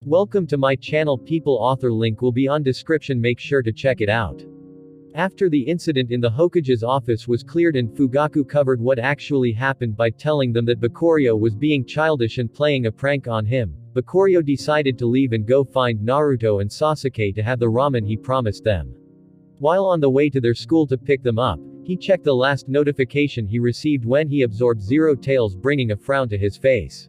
Welcome to my channel people. Author link will be on description, make sure to check it out. After the incident in the Hokage's office was cleared and Fugaku covered what actually happened by telling them that Bakurio was being childish and playing a prank on him, Bakurio decided to leave and go find Naruto and Sasuke to have the ramen he promised them. While on the way to their school to pick them up, he checked the last notification he received when he absorbed Zero Tails, bringing a frown to his face.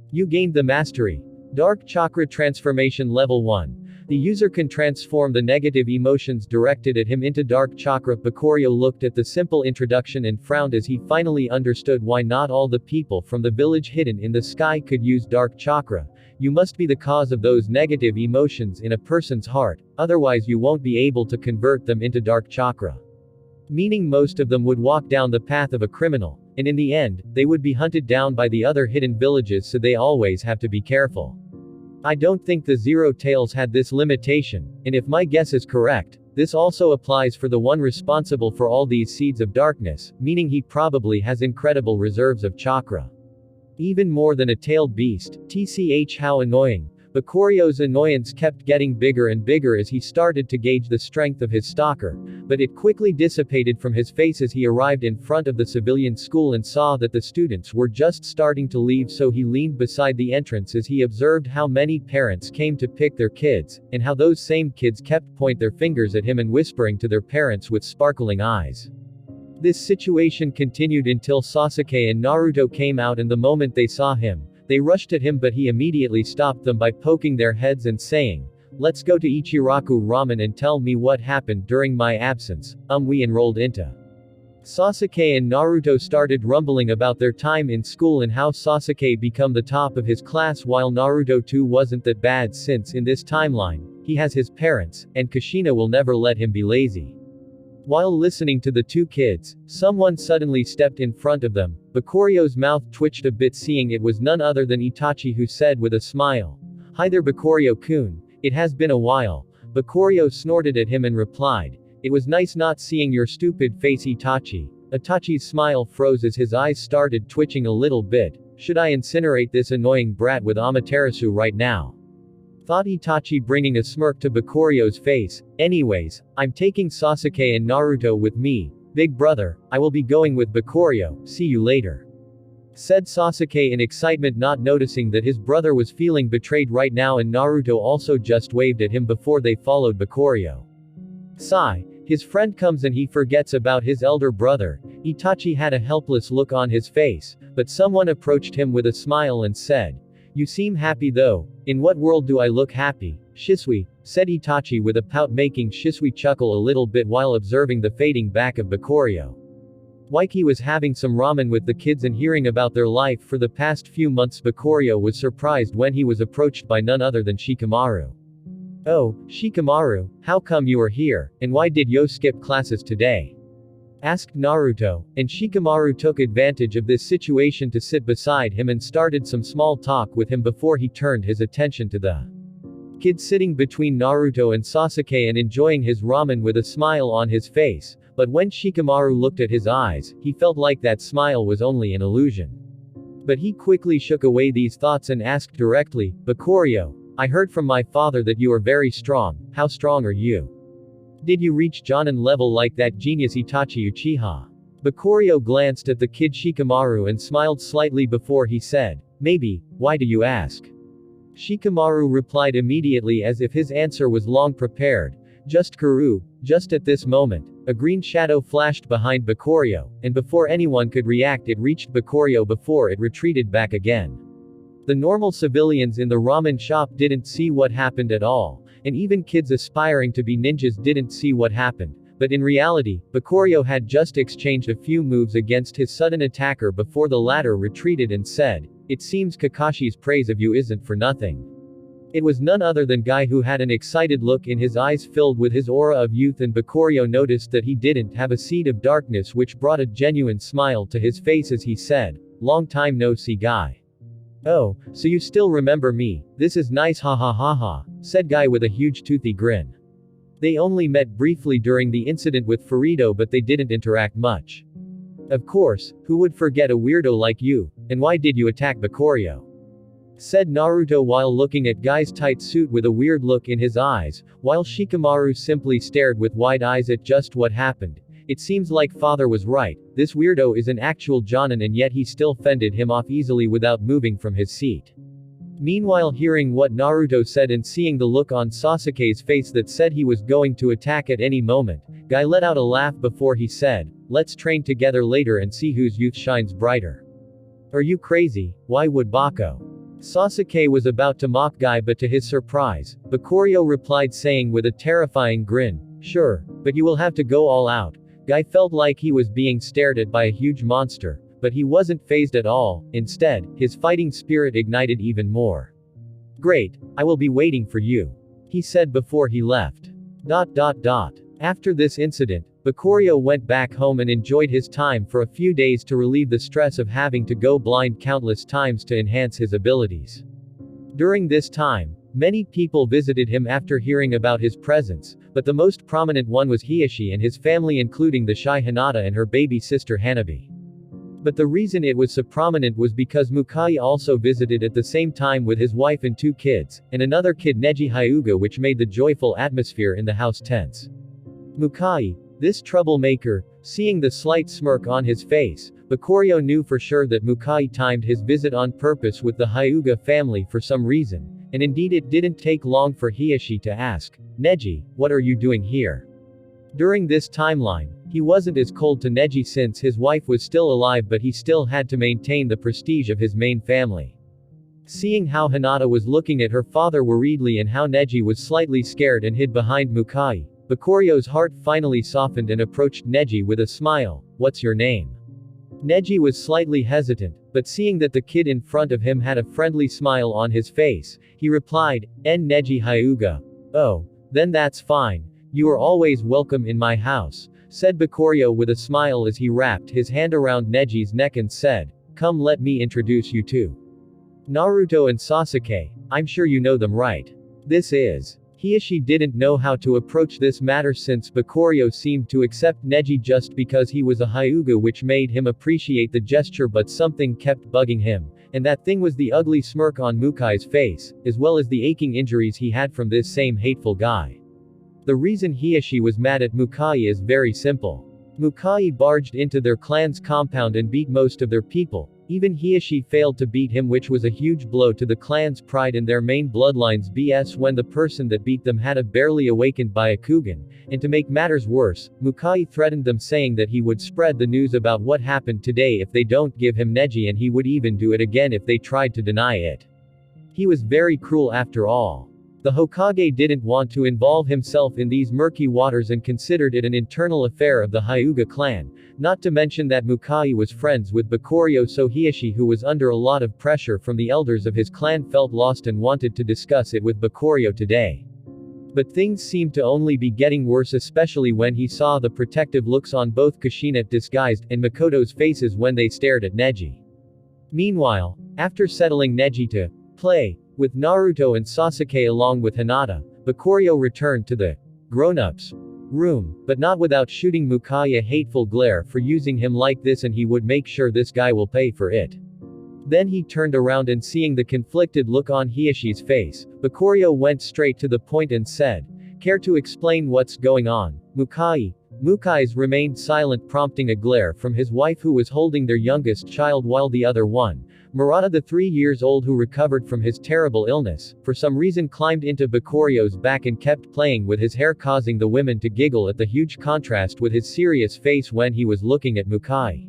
You gained the mastery. Dark Chakra Transformation Level 1. The user can transform the negative emotions directed at him into Dark Chakra. Bakurio looked at the simple introduction and frowned as he finally understood why not all the people from the village hidden in the sky could use Dark Chakra. You must be the cause of those negative emotions in a person's heart, otherwise you won't be able to convert them into Dark Chakra. Meaning most of them would walk down the path of a criminal, and in the end, they would be hunted down by the other hidden villages, so they always have to be careful. I don't think the Zero Tails had this limitation, and if my guess is correct, this also applies for the one responsible for all these seeds of darkness, meaning he probably has incredible reserves of chakra. Even more than a tailed beast. Tch, how annoying. Bakurio's annoyance kept getting bigger and bigger as he started to gauge the strength of his stalker, but it quickly dissipated from his face as he arrived in front of the civilian school and saw that the students were just starting to leave, so he leaned beside the entrance as he observed how many parents came to pick their kids, and how those same kids kept pointing their fingers at him and whispering to their parents with sparkling eyes. This situation continued until Sasuke and Naruto came out, and the moment they saw him, they rushed at him, but he immediately stopped them by poking their heads and saying, "Let's go to Ichiraku Ramen and tell me what happened during my absence." We enrolled into. Sasuke and Naruto started rumbling about their time in school and how Sasuke become the top of his class while Naruto too wasn't that bad, since in this timeline, he has his parents, and Kushina will never let him be lazy. While listening to the two kids, someone suddenly stepped in front of them. Bakurio's mouth twitched a bit, seeing it was none other than Itachi, who said with a smile, "Hi there Bakurio-kun, it has been a while." Bakurio snorted at him and replied, "It was nice not seeing your stupid face, Itachi." Itachi's smile froze as his eyes started twitching a little bit. "Should I incinerate this annoying brat with Amaterasu right now?" thought Itachi, bringing a smirk to Bakurio's face. "Anyways, I'm taking Sasuke and Naruto with me. Big brother, I will be going with Bakurio, see you later," said Sasuke in excitement, not noticing that his brother was feeling betrayed right now, and Naruto also just waved at him before they followed Bakurio. Sigh. His friend comes and he forgets about his elder brother. Itachi had a helpless look on his face, but someone approached him with a smile and said, "You seem happy though." "In what world do I look happy, Shisui?" said Itachi with a pout, making Shisui chuckle a little bit while observing the fading back of Bakurio. Waiki was having some ramen with the kids and hearing about their life for the past few months. Bakurio was surprised when he was approached by none other than Shikamaru. "Oh, Shikamaru, how come you are here, and why did you skip classes today?" asked Naruto, and Shikamaru took advantage of this situation to sit beside him and started some small talk with him before he turned his attention to the kid sitting between Naruto and Sasuke and enjoying his ramen with a smile on his face, but when Shikamaru looked at his eyes, he felt like that smile was only an illusion. But he quickly shook away these thoughts and asked directly, "Bakurio, I heard from my father that you are very strong. How strong are you? Did you reach Jonin level like that genius Itachi Uchiha?" Bakurio glanced at the kid Shikamaru and smiled slightly before he said, "Maybe, why do you ask?" Shikamaru replied immediately as if his answer was long prepared, "Just Kuru." Just at this moment, a green shadow flashed behind Bakurio, and before anyone could react it reached Bakurio before it retreated back again. The normal civilians in the ramen shop didn't see what happened at all, and even kids aspiring to be ninjas didn't see what happened, but in reality, Bakurio had just exchanged a few moves against his sudden attacker before the latter retreated and said, "It seems Kakashi's praise of you isn't for nothing." It was none other than Guy, who had an excited look in his eyes filled with his aura of youth, and Bakurio noticed that he didn't have a seed of darkness, which brought a genuine smile to his face as he said, "Long time no see, Guy." "Oh, so you still remember me? This is nice, ha ha ha ha," said Guy with a huge toothy grin. They only met briefly during the incident with Furito, but they didn't interact much. "Of course, who would forget a weirdo like you, and why did you attack Bakurio?" said Naruto while looking at Guy's tight suit with a weird look in his eyes, while Shikamaru simply stared with wide eyes at just what happened. It seems like father was right, this weirdo is an actual Jonin and yet he still fended him off easily without moving from his seat. Meanwhile, hearing what Naruto said and seeing the look on Sasuke's face that said he was going to attack at any moment, Guy let out a laugh before he said, "Let's train together later and see whose youth shines brighter." "Are you crazy? Why would Bako?" Sasuke was about to mock Guy, but to his surprise, Bakurio replied saying with a terrifying grin, "Sure, but you will have to go all out." Guy felt like he was being stared at by a huge monster, but he wasn't fazed at all. Instead, his fighting spirit ignited even more. "Great, I will be waiting for you," he said before he left. After this incident, Bakurio went back home and enjoyed his time for a few days to relieve the stress of having to go blind countless times to enhance his abilities. During this time, many people visited him after hearing about his presence, but the most prominent one was Hiashi and his family, including the shy Hinata and her baby sister Hanabi. But the reason it was so prominent was because Mukai also visited at the same time with his wife and 2 kids, and another kid Neji Hyuga, which made the joyful atmosphere in the house tense. Mukai, this troublemaker, seeing the slight smirk on his face, Bakurio knew for sure that Mukai timed his visit on purpose with the Hyuga family for some reason, and indeed it didn't take long for Hiashi to ask, "Neji, what are you doing here?" During this timeline, he wasn't as cold to Neji since his wife was still alive, but he still had to maintain the prestige of his main family. Seeing how Hinata was looking at her father worriedly and how Neji was slightly scared and hid behind Mukai, Bakurio's heart finally softened and approached Neji with a smile. "What's your name?" Neji was slightly hesitant, but seeing that the kid in front of him had a friendly smile on his face, he replied, "N Neji Hyuga." "Oh, then that's fine. You are always welcome in my house," said Bakurio with a smile as he wrapped his hand around Neji's neck and said, "Come, let me introduce you to Naruto and Sasuke. I'm sure you know them, right? This is..." Hiashi didn't know how to approach this matter since Bakurio seemed to accept Neji just because he was a Hyuga, which made him appreciate the gesture, but something kept bugging him, and that thing was the ugly smirk on Mukai's face, as well as the aching injuries he had from this same hateful guy. The reason Hiashi was mad at Mukai is very simple. Mukai barged into their clan's compound and beat most of their people. Even Hiashi failed to beat him, which was a huge blow to the clan's pride and their main bloodline's BS when the person that beat them had a barely awakened Byakugan. And to make matters worse, Mukai threatened them saying that he would spread the news about what happened today if they don't give him Neji, and he would even do it again if they tried to deny it. He was very cruel after all. The Hokage didn't want to involve himself in these murky waters and considered it an internal affair of the Hyuga clan, not to mention that Mukai was friends with Bakurio, so Hiashi, who was under a lot of pressure from the elders of his clan, felt lost and wanted to discuss it with Bakurio today. But things seemed to only be getting worse, especially when he saw the protective looks on both Kushina disguised and Makoto's faces when they stared at Neji. Meanwhile, after settling Neji to play with Naruto and Sasuke along with Hinata, Bakurio returned to the grown-ups room, but not without shooting Mukai a hateful glare for using him like this, and he would make sure this guy will pay for it. Then he turned around and seeing the conflicted look on Hiashi's face, Bakurio went straight to the point and said, "Care to explain what's going on, Mukai?" Mukai's remained silent, prompting a glare from his wife, who was holding their youngest child, while the other one, Murata, the 3 years old who recovered from his terrible illness, for some reason climbed into Bakurio's back and kept playing with his hair, causing the women to giggle at the huge contrast with his serious face when he was looking at Mukai.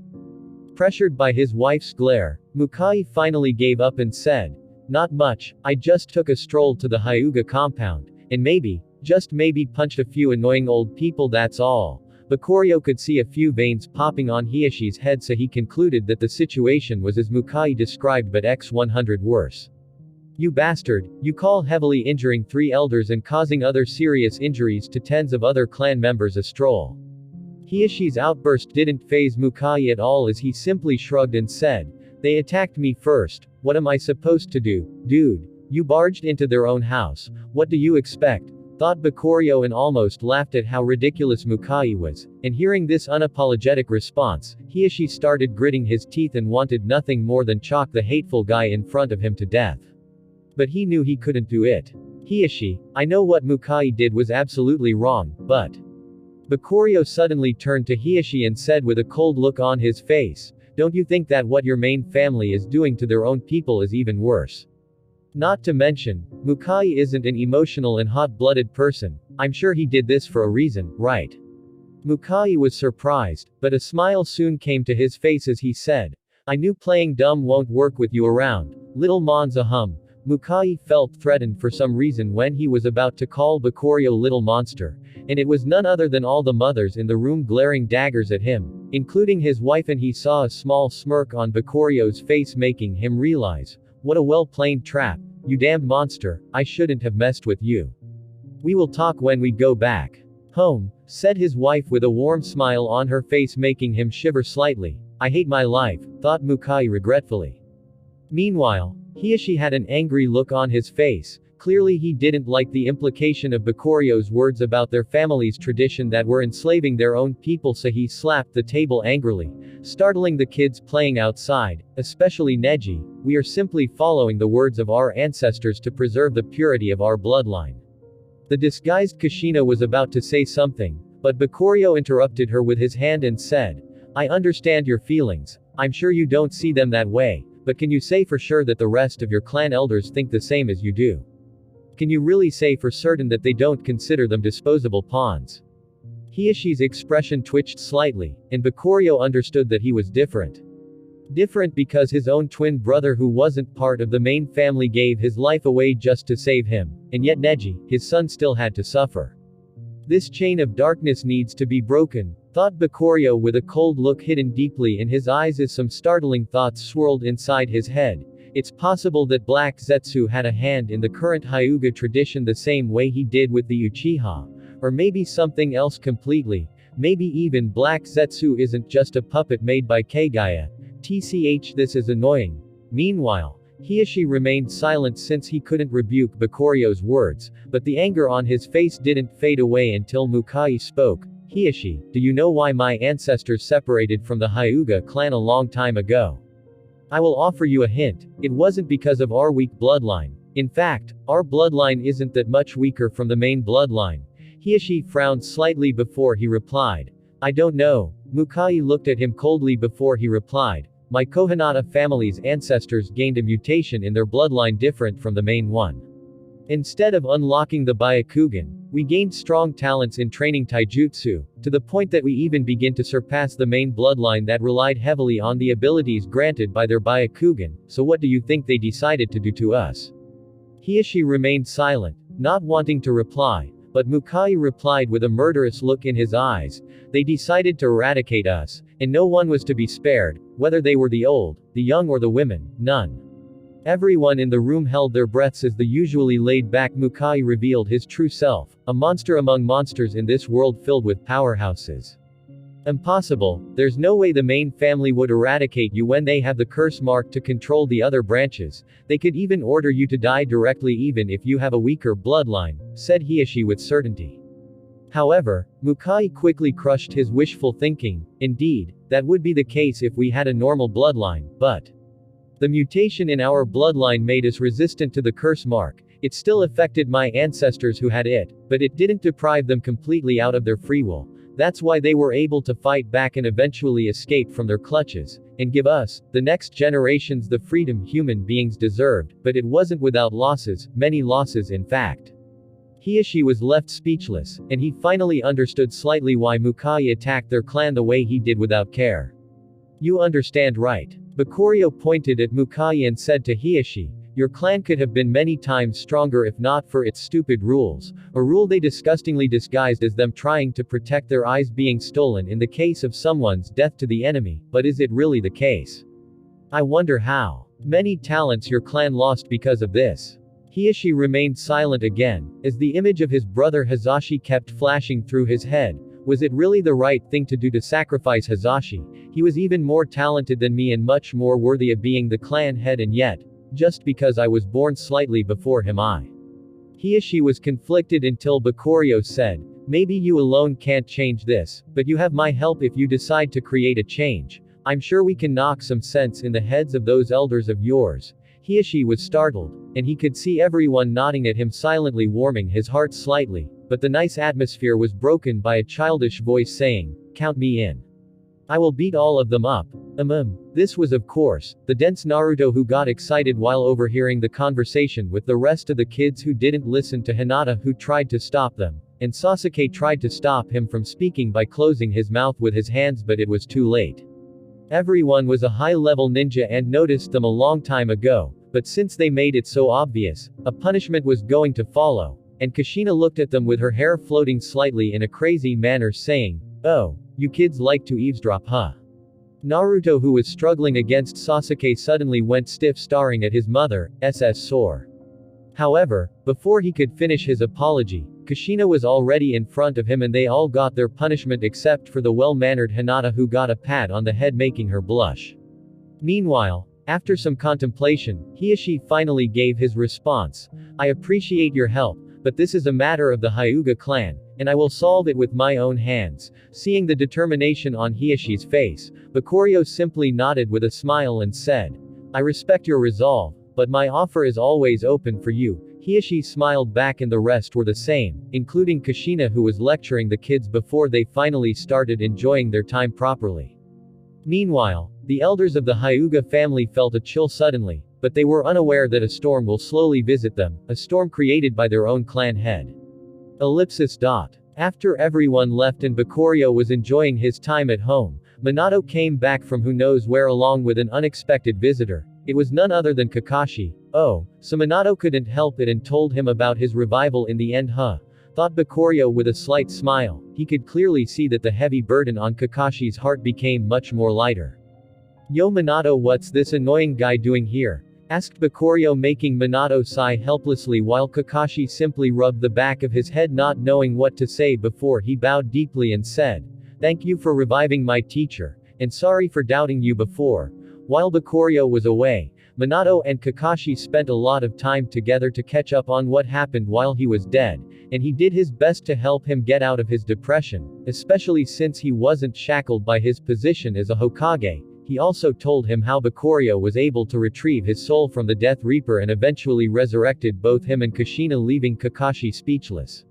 Pressured by his wife's glare, Mukai finally gave up and said, "Not much, I just took a stroll to the Hyuga compound, and maybe, just maybe punched a few annoying old people, that's all." Bakurio could see a few veins popping on Hiashi's head, so he concluded that the situation was as Mukai described, but x100 worse. "You bastard, you call heavily injuring 3 elders and causing other serious injuries to tens of other clan members a stroll?" Hiashi's outburst didn't faze Mukai at all, as he simply shrugged and said, "They attacked me first, what am I supposed to do, dude? You barged into their own house, what do you expect?" thought Bakurio, and almost laughed at how ridiculous Mukai was, and hearing this unapologetic response, Hiashi started gritting his teeth and wanted nothing more than chalk the hateful guy in front of him to death. But he knew he couldn't do it. Hiyashi, I know what Mukai did was absolutely wrong, but. Bakurio suddenly turned to Hiyashi and said with a cold look on his face, don't you think that what your main family is doing to their own people is even worse? Not to mention, Mukai isn't an emotional and hot-blooded person, I'm sure he did this for a reason, right? Mukai was surprised, but a smile soon came to his face as he said, I knew playing dumb won't work with you around, little Monza hum. Mukai felt threatened for some reason when he was about to call Bakurio little monster, and it was none other than all the mothers in the room glaring daggers at him, including his wife, and he saw a small smirk on Bakurio's face making him realize, what a well-played trap, you damned monster, I shouldn't have messed with you. We will talk when we go back home, said his wife with a warm smile on her face making him shiver slightly. I hate my life, thought Mukai regretfully. Meanwhile, Hiyashi had an angry look on his face. Clearly he didn't like the implication of Bakurio's words about their family's tradition that were enslaving their own people, so he slapped the table angrily, startling the kids playing outside, especially Neji. We are simply following the words of our ancestors to preserve the purity of our bloodline. The disguised Kushina was about to say something, but Bakurio interrupted her with his hand and said, I understand your feelings, I'm sure you don't see them that way, but can you say for sure that the rest of your clan elders think the same as you do? Can you really say for certain that they don't consider them disposable pawns? Hiyashi's expression twitched slightly, and Bakurio understood that he was different. Different because his own twin brother who wasn't part of the main family gave his life away just to save him, and yet Neji, his son, still had to suffer. This chain of darkness needs to be broken, thought Bakurio with a cold look hidden deeply in his eyes as some startling thoughts swirled inside his head. It's possible that Black Zetsu had a hand in the current Hyuga tradition the same way he did with the Uchiha. Or maybe something else completely. Maybe even Black Zetsu isn't just a puppet made by Kagaya. TCH, this is annoying. Meanwhile, Hiyashi remained silent since he couldn't rebuke Bakurio's words, but the anger on his face didn't fade away until Mukai spoke. Hiyashi, do you know why my ancestors separated from the Hyuga clan a long time ago? I will offer you a hint. It wasn't because of our weak bloodline. In fact, our bloodline isn't that much weaker from the main bloodline. Hiyashi frowned slightly before he replied. I don't know. Mukai looked at him coldly before he replied. My Kohinata family's ancestors gained a mutation in their bloodline different from the main one. Instead of unlocking the Byakugan, we gained strong talents in training taijutsu, to the point that we even begin to surpass the main bloodline that relied heavily on the abilities granted by their Byakugan, so what do you think they decided to do to us? Hiyashi remained silent, not wanting to reply, but Mukai replied with a murderous look in his eyes. They decided to eradicate us, and no one was to be spared, whether they were the old, the young or the women, none. Everyone in the room held their breaths as the usually laid-back Mukai revealed his true self, a monster among monsters in this world filled with powerhouses. Impossible, there's no way the main family would eradicate you when they have the curse mark to control the other branches. They could even order you to die directly even if you have a weaker bloodline, said Hiyashi with certainty. However, Mukai quickly crushed his wishful thinking. Indeed, that would be the case if we had a normal bloodline, but the mutation in our bloodline made us resistant to the curse mark. It still affected my ancestors who had it, but it didn't deprive them completely out of their free will. That's why they were able to fight back and eventually escape from their clutches, and give us, the next generations, the freedom human beings deserved, but it wasn't without losses, many losses in fact. Hiyashi was left speechless, and he finally understood slightly why Mukai attacked their clan the way he did without care. You understand, right? Bakurio pointed at Mukai and said to Hiyashi, your clan could have been many times stronger if not for its stupid rules, a rule they disgustingly disguised as them trying to protect their eyes being stolen in the case of someone's death to the enemy, but is it really the case? I wonder how many talents your clan lost because of this. Hiyashi remained silent again, as the image of his brother Hazashi kept flashing through his head. Was it really the right thing to do to sacrifice Hazashi? He was even more talented than me and much more worthy of being the clan head, and yet, just because I was born slightly before him Hiyashi was conflicted until Bakurio said, maybe you alone can't change this, but you have my help if you decide to create a change. I'm sure we can knock some sense in the heads of those elders of yours. Hiyashi was startled, and he could see everyone nodding at him silently, warming his heart slightly, but the nice atmosphere was broken by a childish voice saying, "Count me in. I will beat all of them up." This was of course, the dense Naruto, who got excited while overhearing the conversation with the rest of the kids who didn't listen to Hinata, who tried to stop them, and Sasuke tried to stop him from speaking by closing his mouth with his hands, but it was too late. Everyone was a high-level ninja and noticed them a long time ago, but since they made it so obvious, a punishment was going to follow, and Kushina looked at them with her hair floating slightly in a crazy manner, saying, "Oh, you kids like to eavesdrop, huh?" Naruto, who was struggling against Sasuke, suddenly went stiff, staring at his mother, sore. However, before he could finish his apology, Kushina was already in front of him and they all got their punishment except for the well-mannered Hinata, who got a pat on the head making her blush. Meanwhile, after some contemplation, Hiyashi finally gave his response. "I appreciate your help, but this is a matter of the Hyuga clan, and I will solve it with my own hands." Seeing the determination on Hiyashi's face, Bakurio simply nodded with a smile and said, "I respect your resolve, but my offer is always open for you." Hiyashi smiled back and the rest were the same, including Kushina, who was lecturing the kids before they finally started enjoying their time properly. Meanwhile, the elders of the Hyuga family felt a chill suddenly, but they were unaware that a storm will slowly visit them, a storm created by their own clan head. After everyone left and Bakurio was enjoying his time at home, Minato came back from who knows where along with an unexpected visitor. It was none other than Kakashi. "Oh, so Minato couldn't help it and told him about his revival in the end, huh?" thought Bakurio with a slight smile. He could clearly see that the heavy burden on Kakashi's heart became much more lighter. "Yo Minato, what's this annoying guy doing here?" asked Bakurio, making Minato sigh helplessly while Kakashi simply rubbed the back of his head, not knowing what to say, before he bowed deeply and said, "Thank you for reviving my teacher, and sorry for doubting you before." While Bakurio was away, Minato and Kakashi spent a lot of time together to catch up on what happened while he was dead, and he did his best to help him get out of his depression, especially since he wasn't shackled by his position as a Hokage. He also told him how Bakurio was able to retrieve his soul from the Death Reaper and eventually resurrected both him and Kushina, leaving Kakashi speechless.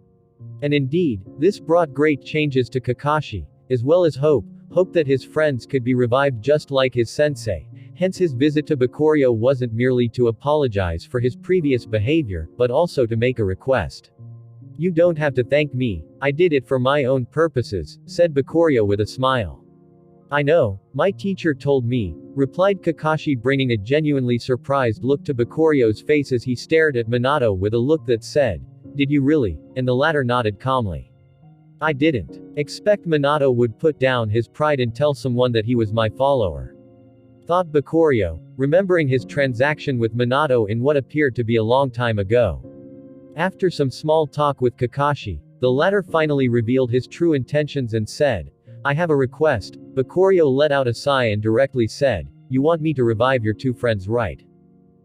And indeed, this brought great changes to Kakashi, as well as hope that his friends could be revived just like his sensei. Hence his visit to Bakurio wasn't merely to apologize for his previous behavior, but also to make a request. "You don't have to thank me, I did it for my own purposes," said Bakurio with a smile. "I know, my teacher told me," replied Kakashi, bringing a genuinely surprised look to Bakurio's face as he stared at Minato with a look that said, "Did you really?" and the latter nodded calmly. "I didn't expect Minato would put down his pride and tell someone that he was my follower," thought Bakurio, remembering his transaction with Minato in what appeared to be a long time ago. After some small talk with Kakashi, the latter finally revealed his true intentions and said, "I have a request." Bakurio let out a sigh and directly said, "You want me to revive your two friends, right?"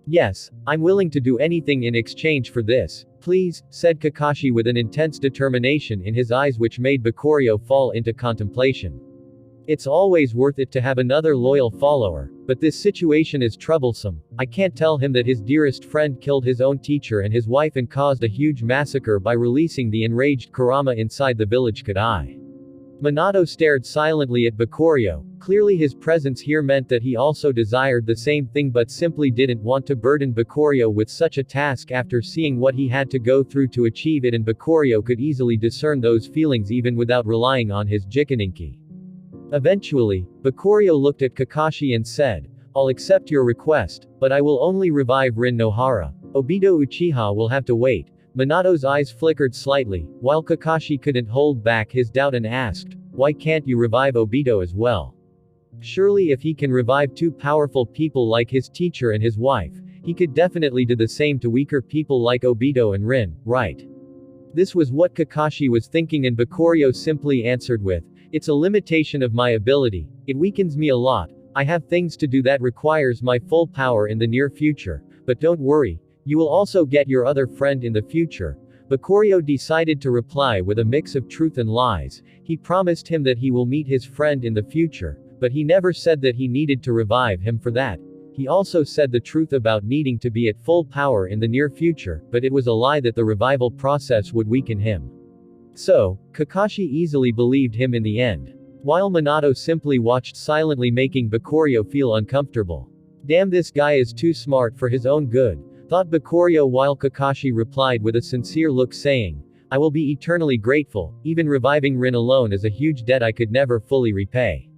"Yes, I'm willing to do anything in exchange for this, please," said Kakashi with an intense determination in his eyes which made Bakurio fall into contemplation. It's always worth it to have another loyal follower, but this situation is troublesome. I can't tell him that his dearest friend killed his own teacher and his wife and caused a huge massacre by releasing the enraged Kurama inside the village, could I? Minato stared silently at Bakurio. Clearly his presence here meant that he also desired the same thing but simply didn't want to burden Bakurio with such a task after seeing what he had to go through to achieve it, and Bakurio could easily discern those feelings even without relying on his Jikaninki. Eventually, Bakurio looked at Kakashi and said, "I'll accept your request, but I will only revive Rin Nohara. Obito Uchiha will have to wait." Minato's eyes flickered slightly, while Kakashi couldn't hold back his doubt and asked, "Why can't you revive Obito as well? Surely if he can revive two powerful people like his teacher and his wife, he could definitely do the same to weaker people like Obito and Rin, right?" This was what Kakashi was thinking, and Bakurio simply answered with, "It's a limitation of my ability. It weakens me a lot. I have things to do that requires my full power in the near future, but don't worry. You will also get your other friend in the future." Bakurio decided to reply with a mix of truth and lies. He promised him that he will meet his friend in the future, but he never said that he needed to revive him for that. He also said the truth about needing to be at full power in the near future, but it was a lie that the revival process would weaken him. So, Kakashi easily believed him in the end. While Minato simply watched silently, making Bakurio feel uncomfortable. Damn, this guy is too smart for his own good, thought Bakurio, while Kakashi replied with a sincere look saying, I will be eternally grateful, even reviving Rin alone is a huge debt I could never fully repay.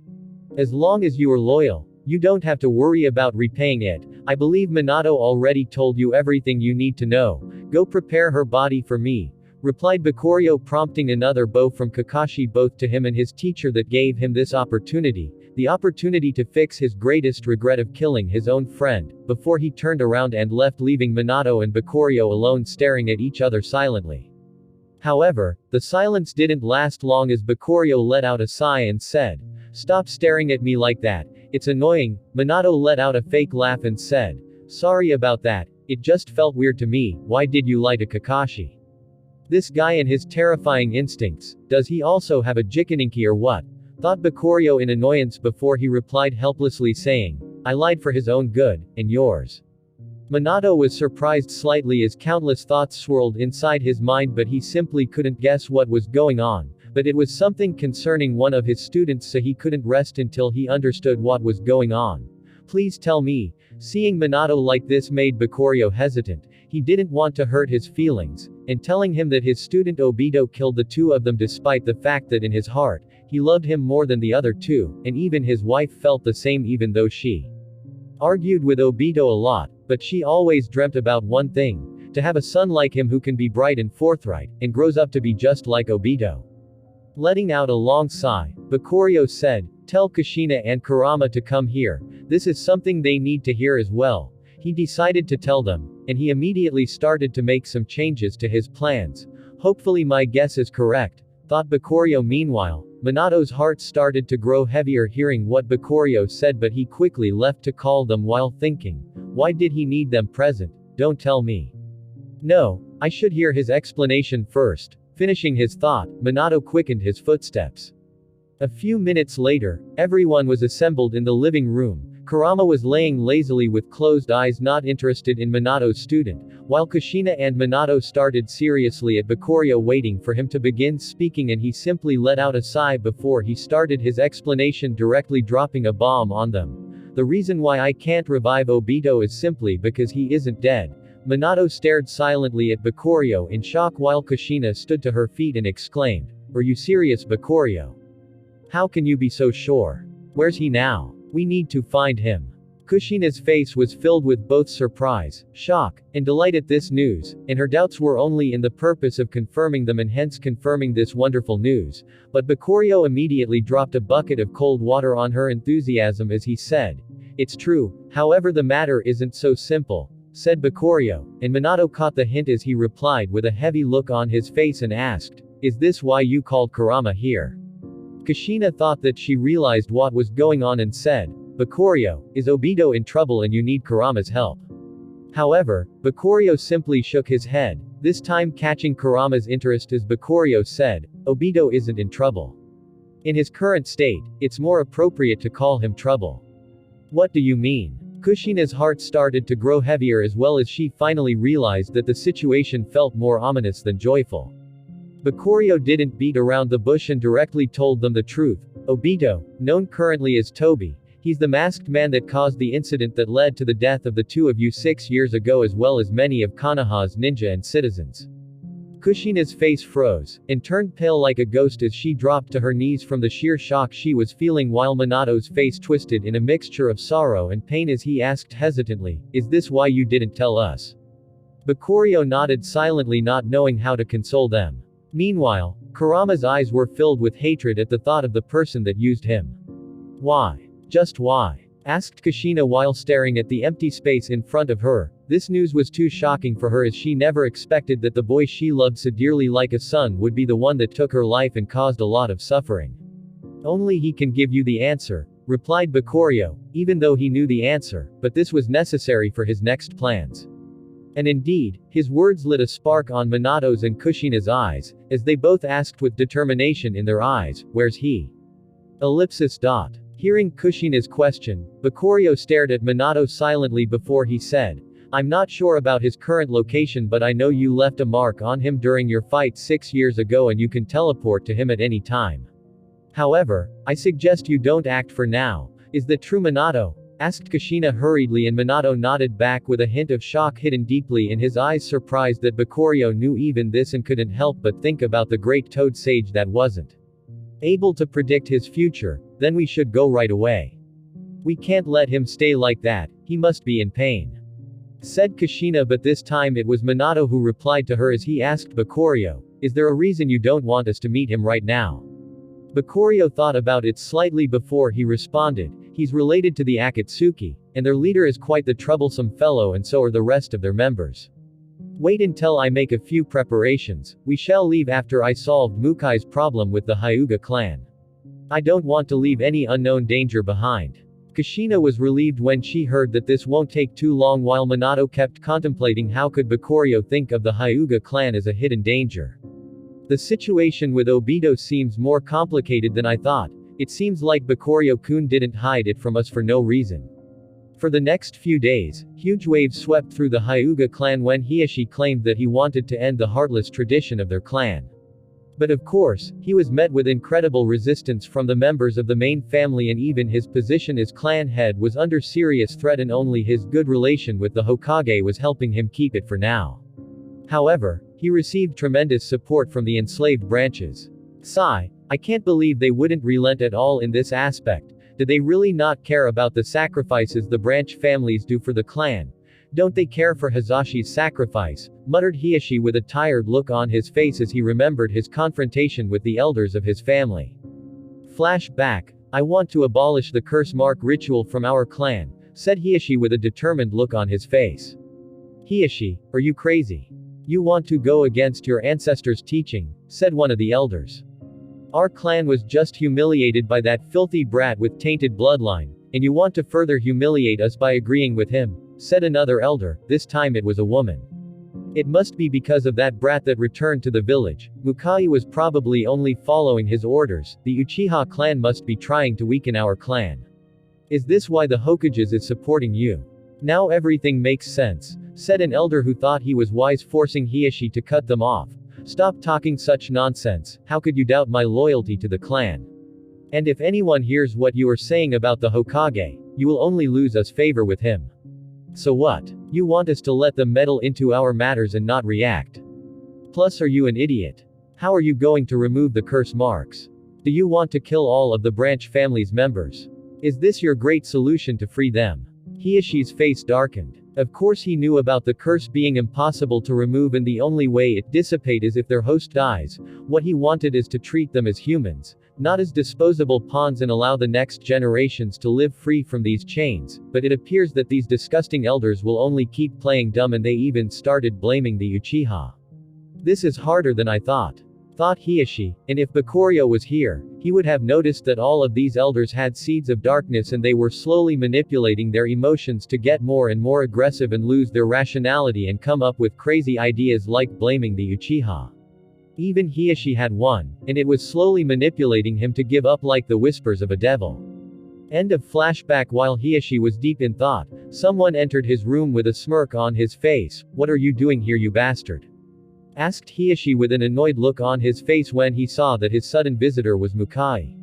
As long as you are loyal, you don't have to worry about repaying it. I believe Minato already told you everything you need to know. Go prepare her body for me, replied Bakurio, prompting another bow from Kakashi both to him and his teacher that gave him this opportunity, the opportunity to fix his greatest regret of killing his own friend, before he turned around and left, leaving Minato and Bakurio alone staring at each other silently. However, the silence didn't last long as Bakurio let out a sigh and said, Stop staring at me like that, it's annoying. Minato let out a fake laugh and said, Sorry about that, it just felt weird to me. Why did you lie to Kakashi? This guy and his terrifying instincts, does he also have a Jikaninki or what? Thought Bakurio in annoyance before he replied helplessly saying, I lied for his own good, and yours. Minato was surprised slightly as countless thoughts swirled inside his mind, but he simply couldn't guess what was going on. But it was something concerning one of his students, so he couldn't rest until he understood what was going on. Please tell me. Seeing Minato like this made Bakurio hesitant. He didn't want to hurt his feelings, and telling him that his student Obito killed the two of them despite the fact that in his heart, he loved him more than the other two, and even his wife felt the same even though she argued with Obito a lot, but she always dreamt about one thing, to have a son like him who can be bright and forthright, and grows up to be just like Obito. Letting out a long sigh, Bakurio said, Tell Kushina and Kurama to come here, this is something they need to hear as well. He decided to tell them, and he immediately started to make some changes to his plans. Hopefully my guess is correct, thought Bakurio. Meanwhile, Minato's heart started to grow heavier hearing what Bakurio said, but he quickly left to call them while thinking, why did he need them present? Don't tell me. No, I should hear his explanation first. Finishing his thought, Minato quickened his footsteps. A few minutes later, everyone was assembled in the living room. Kurama was laying lazily with closed eyes, not interested in Minato's student, while Kushina and Minato started seriously at Bakurio, waiting for him to begin speaking, and he simply let out a sigh before he started his explanation, directly dropping a bomb on them. The reason why I can't revive Obito is simply because he isn't dead. Minato stared silently at Bakurio in shock while Kushina stood to her feet and exclaimed, Are you serious, Bakurio? How can you be so sure? Where's he now? We need to find him. Kushina's face was filled with both surprise, shock, and delight at this news, and her doubts were only in the purpose of confirming them and hence confirming this wonderful news. But Bakurio immediately dropped a bucket of cold water on her enthusiasm as he said, It's true, however the matter isn't so simple, said Bakurio, and Minato caught the hint as he replied with a heavy look on his face and asked, Is this why you called Kurama here? Kushina thought that she realized what was going on and said, Bakurio, is Obito in trouble and you need Kurama's help? However, Bakurio simply shook his head, this time catching Kurama's interest as Bakurio said, Obito isn't in trouble. In his current state, it's more appropriate to call him trouble. What do you mean? Kushina's heart started to grow heavier as well as she finally realized that the situation felt more ominous than joyful. Bakurio didn't beat around the bush and directly told them the truth. Obito, known currently as Toby, he's the masked man that caused the incident that led to the death of the two of you 6 years ago, as well as many of Konoha's ninja and citizens. Kushina's face froze, and turned pale like a ghost as she dropped to her knees from the sheer shock she was feeling, while Minato's face twisted in a mixture of sorrow and pain as he asked hesitantly, Is this why you didn't tell us? Bakurio nodded silently, not knowing how to console them. Meanwhile, Kurama's eyes were filled with hatred at the thought of the person that used him. Why? Just why? Asked Kushina while staring at the empty space in front of her. This news was too shocking for her as she never expected that the boy she loved so dearly like a son would be the one that took her life and caused a lot of suffering. Only he can give you the answer, replied Bakurio, even though he knew the answer, but this was necessary for his next plans. And indeed, his words lit a spark on Minato's and Kushina's eyes, as they both asked with determination in their eyes, Where's he? Ellipsis. Hearing Kushina's question, Bakurio stared at Minato silently before he said, I'm not sure about his current location, but I know you left a mark on him during your fight 6 years ago and you can teleport to him at any time. However, I suggest you don't act for now. Is that true, Minato? Asked Kushina hurriedly, and Minato nodded back with a hint of shock hidden deeply in his eyes, surprised that Bakurio knew even this and couldn't help but think about the great Toad Sage that wasn't able to predict his future. Then we should go right away. We can't let him stay like that, he must be in pain, said Kushina, but this time it was Minato who replied to her as he asked Bakurio, is there a reason you don't want us to meet him right now? Bakurio thought about it slightly before he responded, he's related to the Akatsuki, and their leader is quite the troublesome fellow, and so are the rest of their members. Wait until I make a few preparations, we shall leave after I solved Mukai's problem with the Hyuga clan. I don't want to leave any unknown danger behind. Kushina was relieved when she heard that this won't take too long, while Minato kept contemplating how could Bakurio think of the Hyuga clan as a hidden danger. The situation with Obito seems more complicated than I thought. It seems like Bakurio-kun didn't hide it from us for no reason. For the next few days, huge waves swept through the Hyuga clan when Hiashi claimed that he wanted to end the heartless tradition of their clan. But of course, he was met with incredible resistance from the members of the main family, and even his position as clan head was under serious threat, and only his good relation with the Hokage was helping him keep it for now. However, he received tremendous support from the enslaved branches. Sigh, I can't believe they wouldn't relent at all in this aspect. Do they really not care about the sacrifices the branch families do for the clan? Don't they care for Hazashi's sacrifice? Muttered Hiashi with a tired look on his face as he remembered his confrontation with the elders of his family. Flashback. I want to abolish the curse mark ritual from our clan, said Hiashi with a determined look on his face. Hiashi, are you crazy? You want to go against your ancestors' teaching, said one of the elders. Our clan was just humiliated by that filthy brat with tainted bloodline, and you want to further humiliate us by agreeing with him, said another elder. This time it was a woman. It must be because of that brat that returned to the village. Mukai was probably only following his orders. The Uchiha clan must be trying to weaken our clan. Is this why the Hokages is supporting you? Now everything makes sense, said an elder who thought he was wise, forcing Hiashi to cut them off. Stop talking such nonsense. How could you doubt my loyalty to the clan? And if anyone hears what you are saying about the Hokage, you will only lose us favor with him. So what? You want us to let them meddle into our matters and not react? Plus, are you an idiot? How are you going to remove the curse marks? Do you want to kill all of the branch family's members? Is this your great solution to free them? Hiashi's face darkened. Of course he knew about the curse being impossible to remove, and the only way it dissipate is if their host dies. What he wanted is to treat them as humans, not as disposable pawns, and allow the next generations to live free from these chains, but it appears that these disgusting elders will only keep playing dumb, and they even started blaming the Uchiha. This is harder than I thought Hiashi, and if Bakurio was here, he would have noticed that all of these elders had seeds of darkness, and they were slowly manipulating their emotions to get more and more aggressive and lose their rationality and come up with crazy ideas like blaming the Uchiha. Even Hiashi had one, and it was slowly manipulating him to give up like the whispers of a devil. End of flashback. While Hiashi was deep in thought, someone entered his room with a smirk on his face. What are you doing here, you bastard? Asked Hiashi with an annoyed look on his face when he saw that his sudden visitor was Mukai.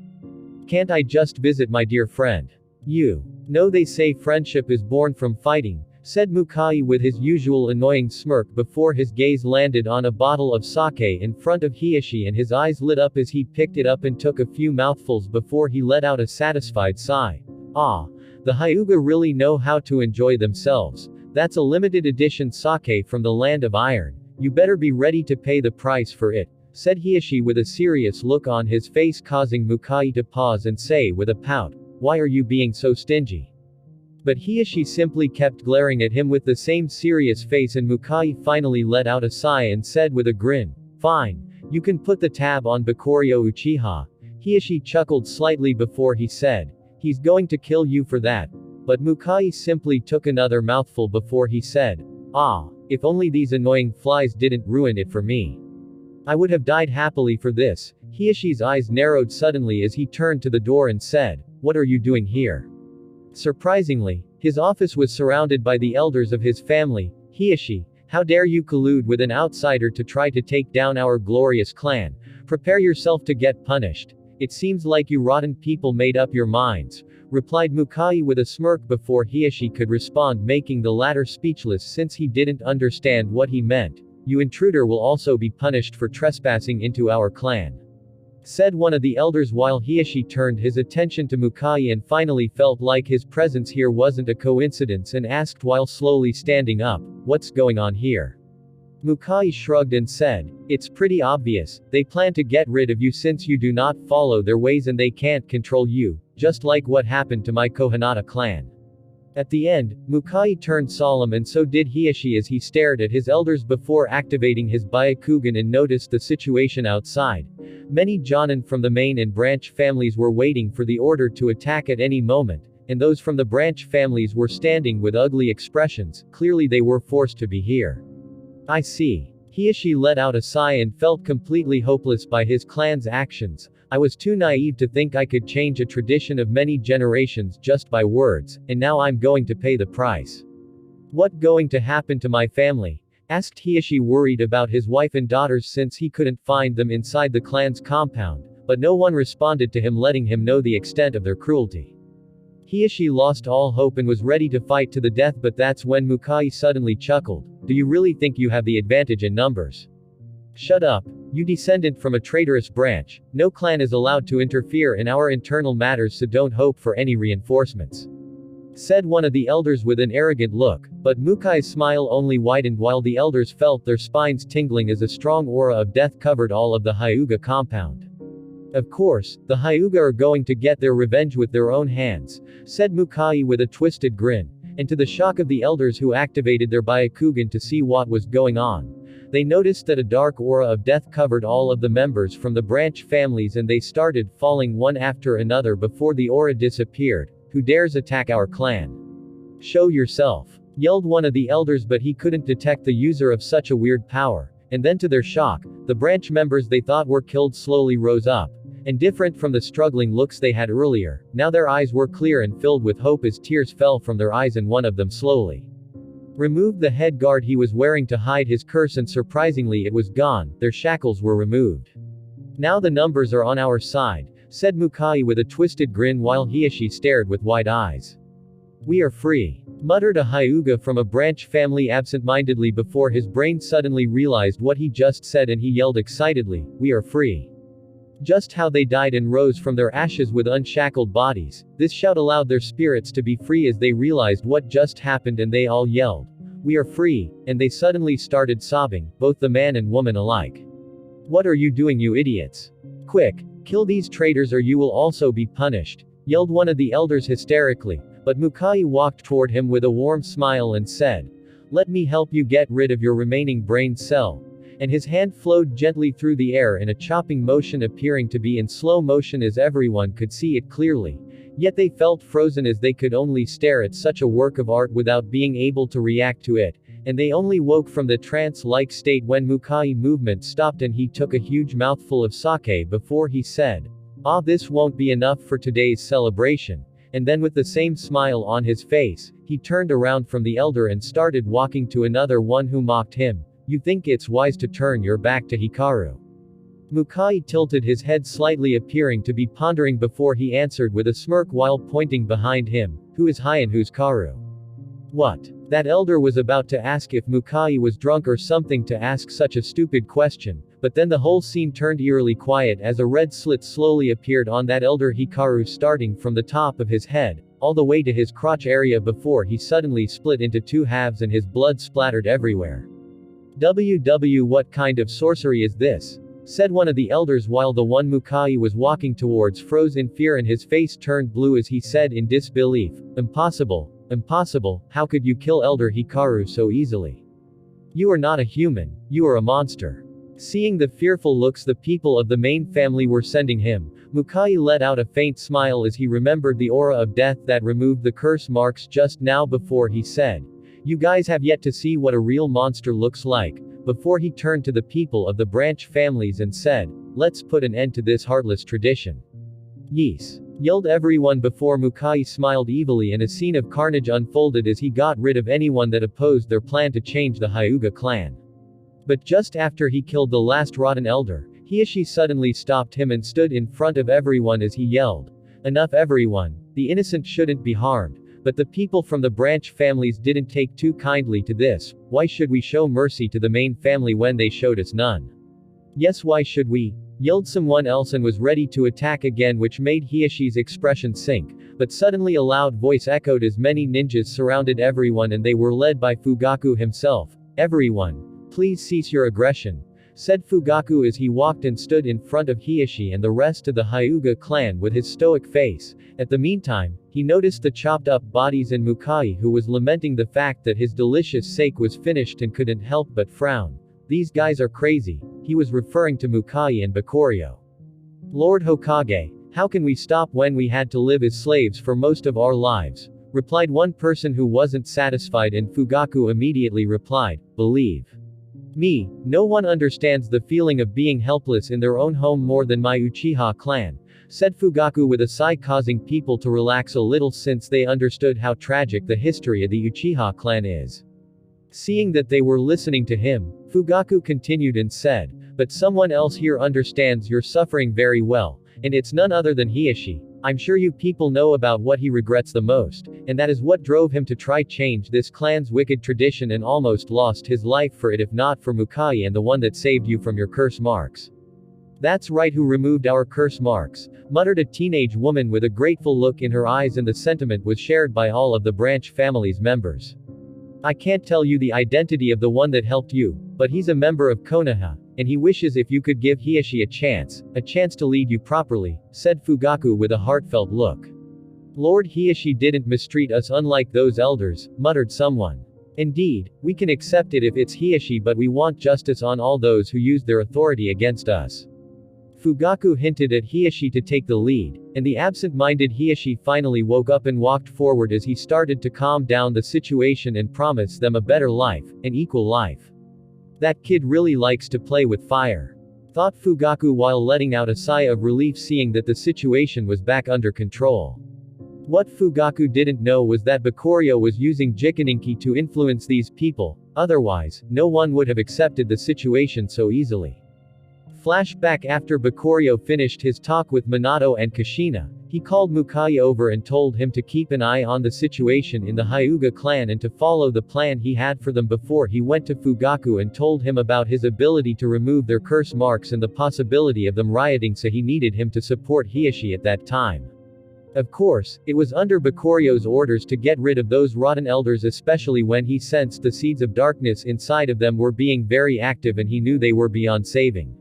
Can't I just visit my dear friend? You know they say friendship is born from fighting, said Mukai with his usual annoying smirk before his gaze landed on a bottle of sake in front of Hiashi, and his eyes lit up as he picked it up and took a few mouthfuls before he let out a satisfied sigh. Ah, the Hyuga really know how to enjoy themselves. That's a limited edition sake from the land of iron. You better be ready to pay the price for it, said Hiashi with a serious look on his face, causing Mukai to pause and say with a pout, why are you being so stingy? But Hiashi simply kept glaring at him with the same serious face, and Mukai finally let out a sigh and said with a grin, fine, you can put the tab on Bakurio Uchiha. Hiashi chuckled slightly before he said, he's going to kill you for that. But Mukai simply took another mouthful before he said, ah, if only these annoying flies didn't ruin it for me. I would have died happily for this. Hiashi's eyes narrowed suddenly as he turned to the door and said, what are you doing here? Surprisingly, his office was surrounded by the elders of his family. Hiashi, how dare you collude with an outsider to try to take down our glorious clan? Prepare yourself to get punished. It seems like you rotten people made up your minds, replied Mukai with a smirk before Hiashi could respond, making the latter speechless since he didn't understand what he meant. You intruder will also be punished for trespassing into our clan, said one of the elders while Hiashi turned his attention to Mukai and finally felt like his presence here wasn't a coincidence and asked while slowly standing up, what's going on here? Mukai shrugged and said, it's pretty obvious, they plan to get rid of you since you do not follow their ways and they can't control you, just like what happened to my Kohinata clan. At the end, Mukai turned solemn and so did Hiashi as he stared at his elders before activating his Byakugan and noticed the situation outside. Many Jonin from the main and branch families were waiting for the order to attack at any moment, and those from the branch families were standing with ugly expressions, clearly they were forced to be here. I see. Hiashi let out a sigh and felt completely hopeless by his clan's actions. I was too naive to think I could change a tradition of many generations just by words, and now I'm going to pay the price. What going to happen to my family? Asked Hiashi, worried about his wife and daughters since he couldn't find them inside the clan's compound, but no one responded to him, letting him know the extent of their cruelty. Hiashi lost all hope and was ready to fight to the death, but that's when Mukai suddenly chuckled. Do you really think you have the advantage in numbers? Shut up. You descendant from a traitorous branch. No clan is allowed to interfere in our internal matters, so don't hope for any reinforcements, said one of the elders with an arrogant look, but Mukai's smile only widened while the elders felt their spines tingling as a strong aura of death covered all of the Hyuga compound. Of course, the Hyuga are going to get their revenge with their own hands, said Mukai with a twisted grin, and to the shock of the elders who activated their Byakugan to see what was going on, they noticed that a dark aura of death covered all of the members from the branch families and they started falling one after another before the aura disappeared. Who dares attack our clan? Show yourself, yelled one of the elders, but he couldn't detect the user of such a weird power, and then to their shock, the branch members they thought were killed slowly rose up, and different from the struggling looks they had earlier, now their eyes were clear and filled with hope as tears fell from their eyes and one of them slowly removed the head guard he was wearing to hide his curse, and surprisingly it was gone, their shackles were removed. Now the numbers are on our side, said Mukai with a twisted grin while Hiashi stared with wide eyes. We are free, muttered a Hyuga from a branch family absent-mindedly before his brain suddenly realized what he just said and he yelled excitedly, we are free. Just how they died and rose from their ashes with unshackled bodies, this shout allowed their spirits to be free as they realized what just happened, and they all yelled, we are free, and they suddenly started sobbing, both the man and woman alike. What are you doing, you idiots? Quick, kill these traitors or you will also be punished, yelled one of the elders hysterically, but Mukai walked toward him with a warm smile and said, let me help you get rid of your remaining brain cell. And his hand flowed gently through the air in a chopping motion, appearing to be in slow motion as everyone could see it clearly. Yet they felt frozen as they could only stare at such a work of art without being able to react to it, and they only woke from the trance-like state when Mukai's movement stopped and he took a huge mouthful of sake before he said, ah, this won't be enough for today's celebration. And then with the same smile on his face, he turned around from the elder and started walking to another one who mocked him. You think it's wise to turn your back to Hikaru? Mukai tilted his head slightly, appearing to be pondering before he answered with a smirk while pointing behind him, who is Hai and who's Karu? What? That elder was about to ask if Mukai was drunk or something to ask such a stupid question, but then the whole scene turned eerily quiet as a red slit slowly appeared on that elder Hikaru, starting from the top of his head, all the way to his crotch area before he suddenly split into two halves and his blood splattered everywhere. What kind of sorcery is this? Said one of the elders while the one Mukai was walking towards froze in fear and his face turned blue as he said in disbelief, impossible, impossible, how could you kill Elder Hikaru so easily? You are not a human, you are a monster. Seeing the fearful looks the people of the main family were sending him, Mukai let out a faint smile as he remembered the aura of death that removed the curse marks just now before he said, you guys have yet to see what a real monster looks like, before he turned to the people of the branch families and said, let's put an end to this heartless tradition. Yes. yelled everyone before Mukai smiled evilly and a scene of carnage unfolded as he got rid of anyone that opposed their plan to change the Hyuga clan. But just after he killed the last rotten elder, Hiashi suddenly stopped him and stood in front of everyone as he yelled, "Enough everyone, the innocent shouldn't be harmed, but the people from the branch families didn't take too kindly to this, why should we show mercy to the main family when they showed us none? Yes, why should we?" yelled someone else and was ready to attack again, which made Hiashi's expression sink, but suddenly a loud voice echoed as many ninjas surrounded everyone and they were led by Fugaku himself. "Everyone, please cease your aggression," said Fugaku as he walked and stood in front of Hiashi and the rest of the Hyuga clan with his stoic face. At the meantime, he noticed the chopped up bodies and Mukai, who was lamenting the fact that his delicious steak was finished and couldn't help but frown. "These guys are crazy." He was referring to Mukai and Bakurio. "Lord Hokage, how can we stop when we had to live as slaves for most of our lives?" replied one person who wasn't satisfied, and Fugaku immediately replied, "Believe me, no one understands the feeling of being helpless in their own home more than my Uchiha clan," said Fugaku with a sigh, causing people to relax a little since they understood how tragic the history of the Uchiha clan is. Seeing that they were listening to him, Fugaku continued and said, "But someone else here understands your suffering very well, and it's none other than Hiashi. I'm sure you people know about what he regrets the most, and that is what drove him to try change this clan's wicked tradition and almost lost his life for it if not for Mukai and the one that saved you from your curse marks." "That's right, who removed our curse marks," muttered a teenage woman with a grateful look in her eyes, and the sentiment was shared by all of the branch family's members. "I can't tell you the identity of the one that helped you, but he's a member of Konoha, and he wishes if you could give Hiashi a chance to lead you properly," said Fugaku with a heartfelt look. "Lord Hiashi didn't mistreat us unlike those elders," muttered someone. "Indeed, we can accept it if it's Hiashi, but we want justice on all those who used their authority against us." Fugaku hinted at Hiashi to take the lead, and the absent-minded Hiashi finally woke up and walked forward as he started to calm down the situation and promise them a better life, an equal life. "That kid really likes to play with fire," thought Fugaku while letting out a sigh of relief seeing that the situation was back under control. What Fugaku didn't know was that Bakurio was using Jikaninki to influence these people, otherwise, no one would have accepted the situation so easily. Flashback: after Bakurio finished his talk with Minato and Kushina, he called Mukai over and told him to keep an eye on the situation in the Hyuga clan and to follow the plan he had for them before he went to Fugaku and told him about his ability to remove their curse marks and the possibility of them rioting, so he needed him to support Hiashi at that time. Of course, it was under Bakurio's orders to get rid of those rotten elders, especially when he sensed the seeds of darkness inside of them were being very active and he knew they were beyond saving.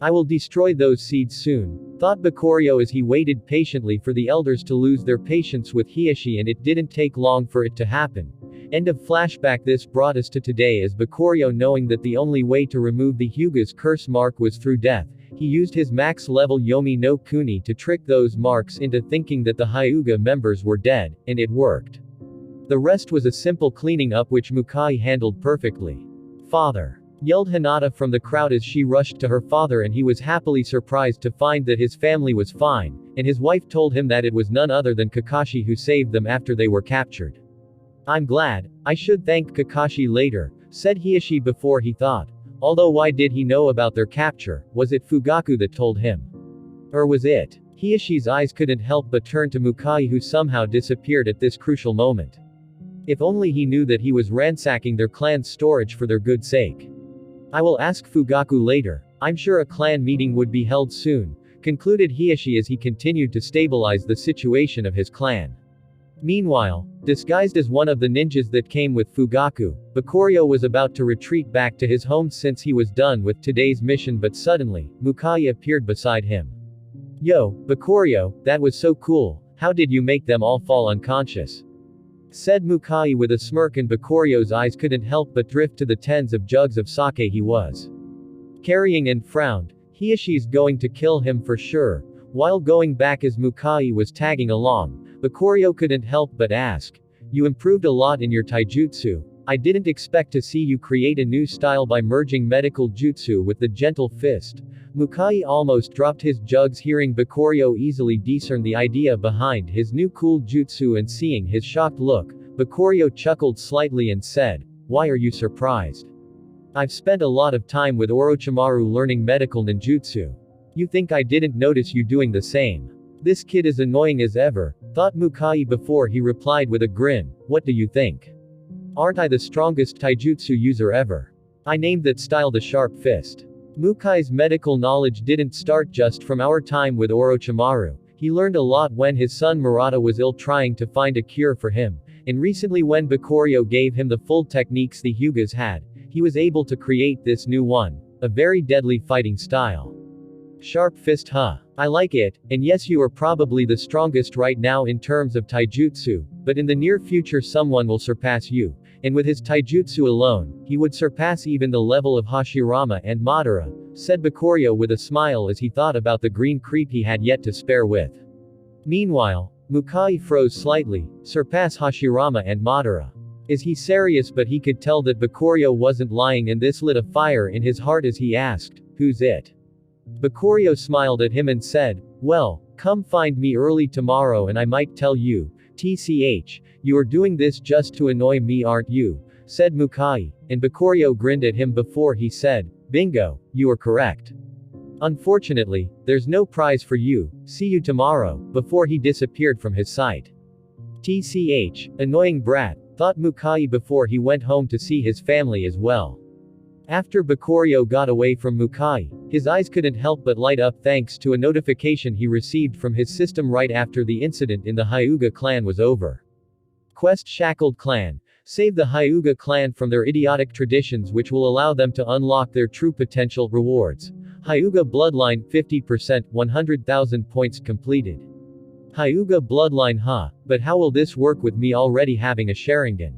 "I will destroy those seeds soon," thought Bakurio as he waited patiently for the elders to lose their patience with Hiashi, and it didn't take long for it to happen. End of flashback. This brought us to today as Bakurio, knowing that the only way to remove the Hyuga's curse mark was through death, he used his max level Yomi no Kuni to trick those marks into thinking that the Hyuga members were dead, and it worked. The rest was a simple cleaning up which Mukai handled perfectly. "Father!" yelled Hinata from the crowd as she rushed to her father, and he was happily surprised to find that his family was fine, and his wife told him that it was none other than Kakashi who saved them after they were captured. "I'm glad. I should thank Kakashi later," said Hiashi before he thought. Although why did he know about their capture? Was it Fugaku that told him? Or was it? Hiashi's eyes couldn't help but turn to Mukai, who somehow disappeared at this crucial moment. If only he knew that he was ransacking their clan's storage for their good sake. "I will ask Fugaku later. I'm sure a clan meeting would be held soon," concluded Hiashi as he continued to stabilize the situation of his clan. Meanwhile, disguised as one of the ninjas that came with Fugaku, Bakurio was about to retreat back to his home since he was done with today's mission, but suddenly, Mukai appeared beside him. "Yo, Bakurio, that was so cool. How did you make them all fall unconscious?" said Mukai with a smirk, and Bakurio's eyes couldn't help but drift to the tens of jugs of sake he was carrying and frowned. Hiashi's going to kill him for sure. While going back as Mukai was tagging along, Bakurio couldn't help but ask, "You improved a lot in your taijutsu. I didn't expect to see you create a new style by merging medical jutsu with the gentle fist." Mukai almost dropped his jugs hearing Bakurio easily discern the idea behind his new cool jutsu, and seeing his shocked look, Bakurio chuckled slightly and said, "Why are you surprised? I've spent a lot of time with Orochimaru learning medical ninjutsu. You think I didn't notice you doing the same? This kid is annoying as ever," thought Mukai before he replied with a grin, "What do you think? Aren't I the strongest taijutsu user ever? I named that style the sharp fist." Mukai's medical knowledge didn't start just from our time with Orochimaru. He learned a lot when his son Murata was ill trying to find a cure for him, and recently when Bakurio gave him the full techniques the Hyugas had, he was able to create this new one, a very deadly fighting style. Sharp fist, huh? I like it, and yes, you are probably the strongest right now in terms of taijutsu, but in the near future someone will surpass you. And with his taijutsu alone, he would surpass even the level of Hashirama and Madara, said Bakurio with a smile as he thought about the green creep he had yet to spare with. Meanwhile, Mukai froze slightly. Surpass Hashirama and Madara. Is he serious? But he could tell that Bakurio wasn't lying, and this lit a fire in his heart as he asked, "Who's it?" Bakurio smiled at him and said, "Well, come find me early tomorrow and I might tell you. TCH, you are doing this just to annoy me, aren't you?" said Mukai, and Bakurio grinned at him before he said, "Bingo, you are correct. Unfortunately, there's no prize for you, see you tomorrow," before he disappeared from his sight. TCH, annoying brat, thought Mukai before he went home to see his family as well. After Bakurio got away from Mukai, his eyes couldn't help but light up thanks to a notification he received from his system right after the incident in the Hyuga clan was over. Quest: Shackled Clan. Save the Hyuga clan from their idiotic traditions which will allow them to unlock their true potential. Rewards. Hyuga Bloodline 50%, 100,000 points completed. Hyuga Bloodline, huh? But how will this work with me already having a Sharingan?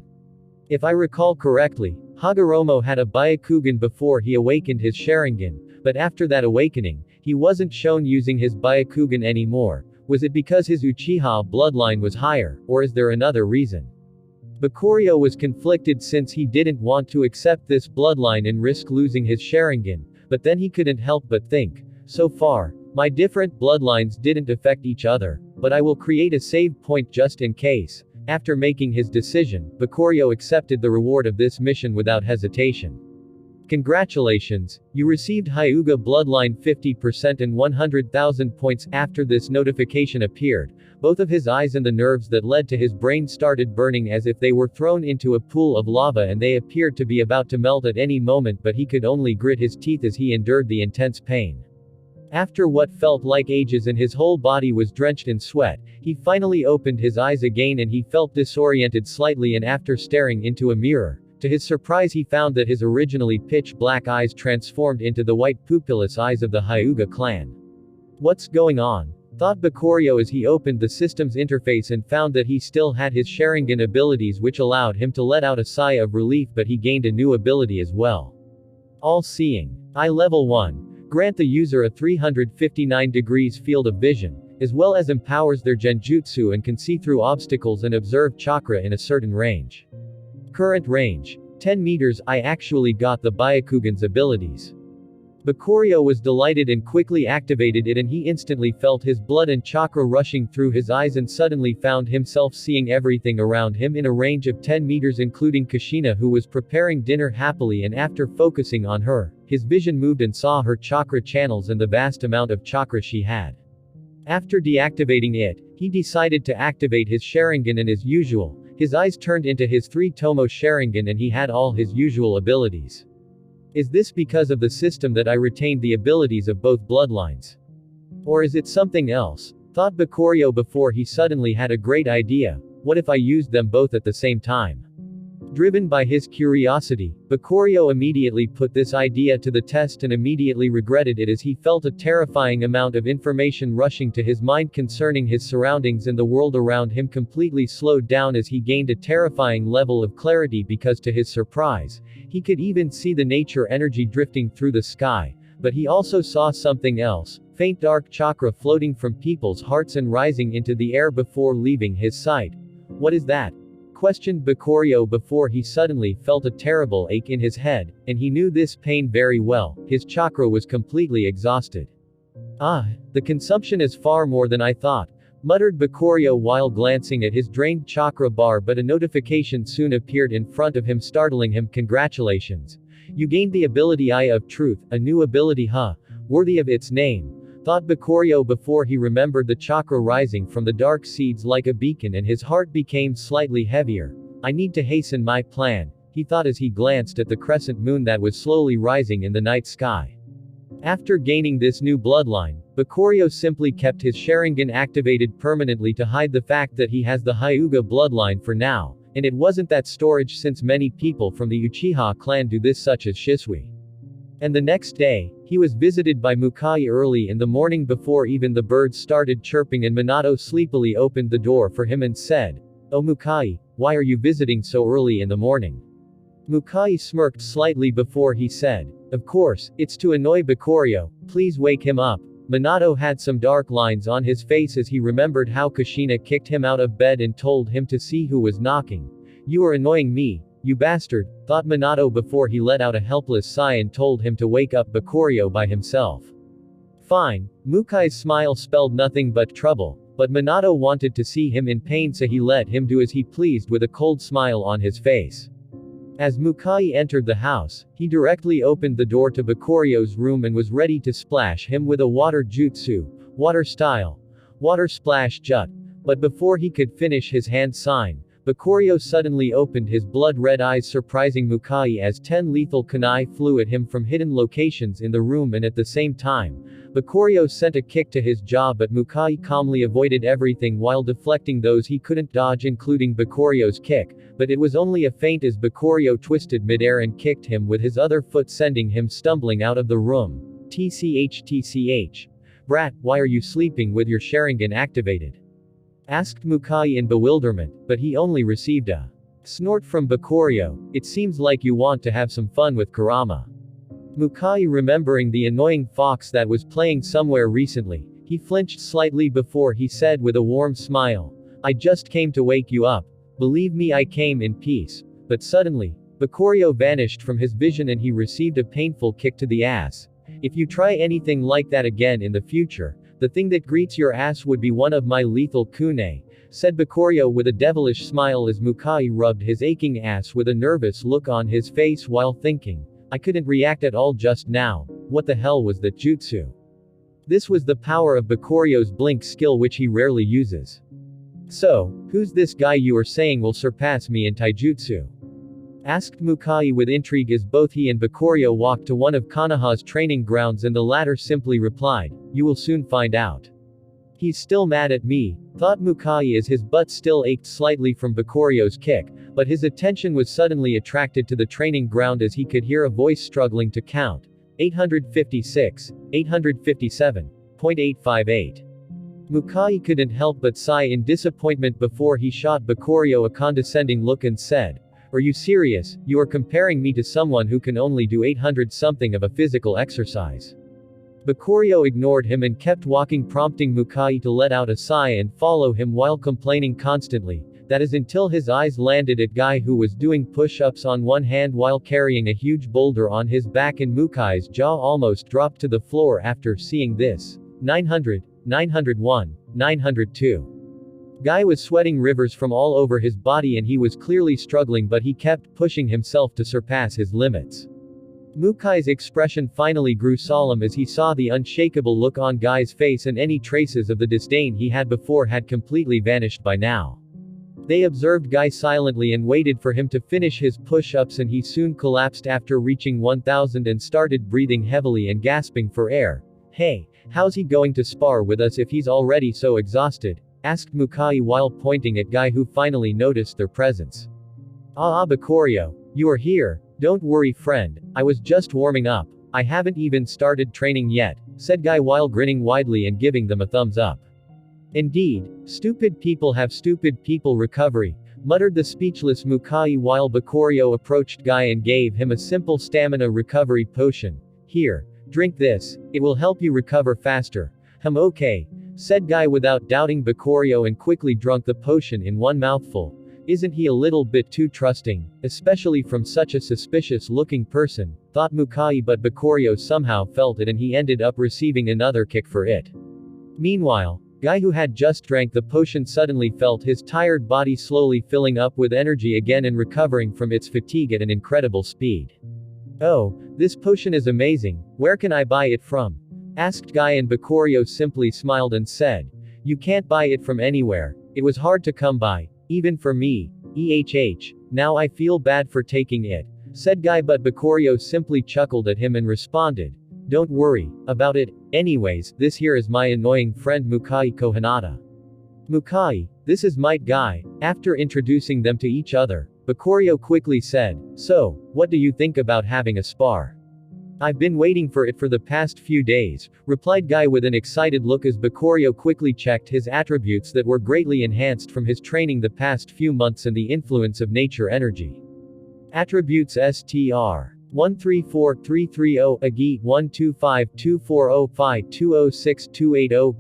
If I recall correctly, Hagoromo had a Byakugan before he awakened his Sharingan, but after that awakening, he wasn't shown using his Byakugan anymore. Was it because his Uchiha bloodline was higher, or is there another reason? Bakurio was conflicted since he didn't want to accept this bloodline and risk losing his Sharingan, but then he couldn't help but think, so far, my different bloodlines didn't affect each other, but I will create a save point just in case. After making his decision, Bakurio accepted the reward of this mission without hesitation. Congratulations, you received Hyuga Bloodline 50% and 100,000 points. After this notification appeared, both of his eyes and the nerves that led to his brain started burning as if they were thrown into a pool of lava, and they appeared to be about to melt at any moment, but he could only grit his teeth as he endured the intense pain. After what felt like ages and his whole body was drenched in sweat, he finally opened his eyes again and he felt disoriented slightly, and after staring into a mirror, to his surprise he found that his originally pitch-black eyes transformed into the white pupilless eyes of the Hyuga clan. What's going on? Thought Bakurio as he opened the system's interface and found that he still had his Sharingan abilities, which allowed him to let out a sigh of relief, but he gained a new ability as well. All-Seeing. Eye Level 1. Grant the user a 359 degrees field of vision, as well as empowers their genjutsu and can see through obstacles and observe chakra in a certain range. Current range. 10 meters. I actually got the Byakugan's abilities. Bakurio was delighted and quickly activated it, and he instantly felt his blood and chakra rushing through his eyes and suddenly found himself seeing everything around him in a range of 10 meters, including Kushina, who was preparing dinner happily, and after focusing on her, his vision moved and saw her chakra channels and the vast amount of chakra she had. After deactivating it, he decided to activate his Sharingan, and as usual, his eyes turned into his 3-Tomo Sharingan and he had all his usual abilities. Is this because of the system that I retained the abilities of both bloodlines? Or is it something else? Thought Bakurio before he suddenly had a great idea. What if I used them both at the same time? Driven by his curiosity, Bakurio immediately put this idea to the test and immediately regretted it as he felt a terrifying amount of information rushing to his mind concerning his surroundings, and the world around him completely slowed down as he gained a terrifying level of clarity, because to his surprise, he could even see the nature energy drifting through the sky, but he also saw something else, faint dark chakra floating from people's hearts and rising into the air before leaving his sight. What is that? questioned Bakurio before he suddenly felt a terrible ache in his head, and he knew this pain very well. His chakra was completely exhausted. Ah, the consumption is far more than I thought, muttered Bakurio while glancing at his drained chakra bar, but a notification soon appeared in front of him, startling him. Congratulations. You gained the ability Eye of Truth, a new ability worthy of its name, thought Bakurio before he remembered the chakra rising from the dark seeds like a beacon and his heart became slightly heavier. I need to hasten my plan, he thought as he glanced at the crescent moon that was slowly rising in the night sky. After gaining this new bloodline, Bakurio simply kept his Sharingan activated permanently to hide the fact that he has the Hyuga bloodline for now, and it wasn't that storage since many people from the Uchiha clan do this, such as Shisui. And the next day, he was visited by Mukai early in the morning before even the birds started chirping, and Minato sleepily opened the door for him and said, "Oh Mukai, why are you visiting so early in the morning?" Mukai smirked slightly before he said, "Of course, it's to annoy Bakurio, please wake him up." Minato had some dark lines on his face as he remembered how Kushina kicked him out of bed and told him to see who was knocking. "You are annoying me, you bastard," thought Minato before he let out a helpless sigh and told him to wake up Bakurio by himself. Fine. Mukai's smile spelled nothing but trouble, but Minato wanted to see him in pain, so he let him do as he pleased with a cold smile on his face. As Mukai entered the house, he directly opened the door to Bakurio's room and was ready to splash him with a water jutsu, water style, water splash jut. But before he could finish his hand sign, Bakurio suddenly opened his blood-red eyes, surprising Mukai as 10 lethal kunai flew at him from hidden locations in the room, and at the same time, Bakurio sent a kick to his jaw, but Mukai calmly avoided everything while deflecting those he couldn't dodge, including Bakurio's kick, but it was only a feint as Bakurio twisted midair and kicked him with his other foot, sending him stumbling out of the room. TCH. Brat, why are you sleeping with your Sharingan activated? Asked Mukai in bewilderment, but he only received a snort from Bakurio. It seems like you want to have some fun with Kurama. Mukai, remembering the annoying fox that was playing somewhere recently, he flinched slightly before he said with a warm smile, "I just came to wake you up. Believe me, I came in peace." But suddenly, Bakurio vanished from his vision and he received a painful kick to the ass. "If you try anything like that again in the future, the thing that greets your ass would be one of my lethal kunai," said Bakurio with a devilish smile as Mukai rubbed his aching ass with a nervous look on his face while thinking, "I couldn't react at all just now. What the hell was that jutsu?" This was the power of Bakurio's blink skill, which he rarely uses. "So, who's this guy you are saying will surpass me in taijutsu?" asked Mukai with intrigue as both he and Bakurio walked to one of Konoha's training grounds, and the latter simply replied, "You will soon find out." He's still mad at me, thought Mukai as his butt still ached slightly from Bakurio's kick, but his attention was suddenly attracted to the training ground as he could hear a voice struggling to count. 856, 857.858. Mukai couldn't help but sigh in disappointment before he shot Bakurio a condescending look and said, "Are you serious? You are comparing me to someone who can only do 800 something of a physical exercise." Bakurio ignored him and kept walking, prompting Mukai to let out a sigh and follow him while complaining constantly. That is until his eyes landed at guy who was doing push-ups on one hand while carrying a huge boulder on his back, and Mukai's jaw almost dropped to the floor after seeing this. 900, 901, 902. Guy was sweating rivers from all over his body and he was clearly struggling, but he kept pushing himself to surpass his limits. Mukai's expression finally grew solemn as he saw the unshakable look on Guy's face, and any traces of the disdain he had before had completely vanished by now. They observed Guy silently and waited for him to finish his push-ups, and he soon collapsed after reaching 1000 and started breathing heavily and gasping for air. "Hey, how's he going to spar with us if he's already so exhausted?" asked Mukai while pointing at Guy, who finally noticed their presence. Bakurio, you are here. Don't worry friend, I was just warming up. I haven't even started training yet, said Guy while grinning widely and giving them a thumbs up. Indeed, stupid people have stupid people recovery, muttered the speechless Mukai while Bakurio approached Guy and gave him a simple stamina recovery potion. "Here, drink this, it will help you recover faster." Okay, said Guy without doubting Bakurio and quickly drank the potion in one mouthful. Isn't he a little bit too trusting, especially from such a suspicious-looking person, thought Mukai, but Bakurio somehow felt it and he ended up receiving another kick for it. Meanwhile, Guy, who had just drank the potion, suddenly felt his tired body slowly filling up with energy again and recovering from its fatigue at an incredible speed. "Oh, this potion is amazing, where can I buy it from?" asked Guy, and Bakurio simply smiled and said, "You can't buy it from anywhere, it was hard to come by, even for me, now I feel bad for taking it," said Guy, but Bakurio simply chuckled at him and responded, "Don't worry about it, anyways, this here is my annoying friend Mukai Kohinata." "Mukai, this is Might Guy." After introducing them to each other, Bakurio quickly said, "So, what do you think about having a spar?" "I've been waiting for it for the past few days," replied Guy with an excited look as Bakurio quickly checked his attributes that were greatly enhanced from his training the past few months and the influence of nature energy. Attributes STR 134330 Agi 1252405 206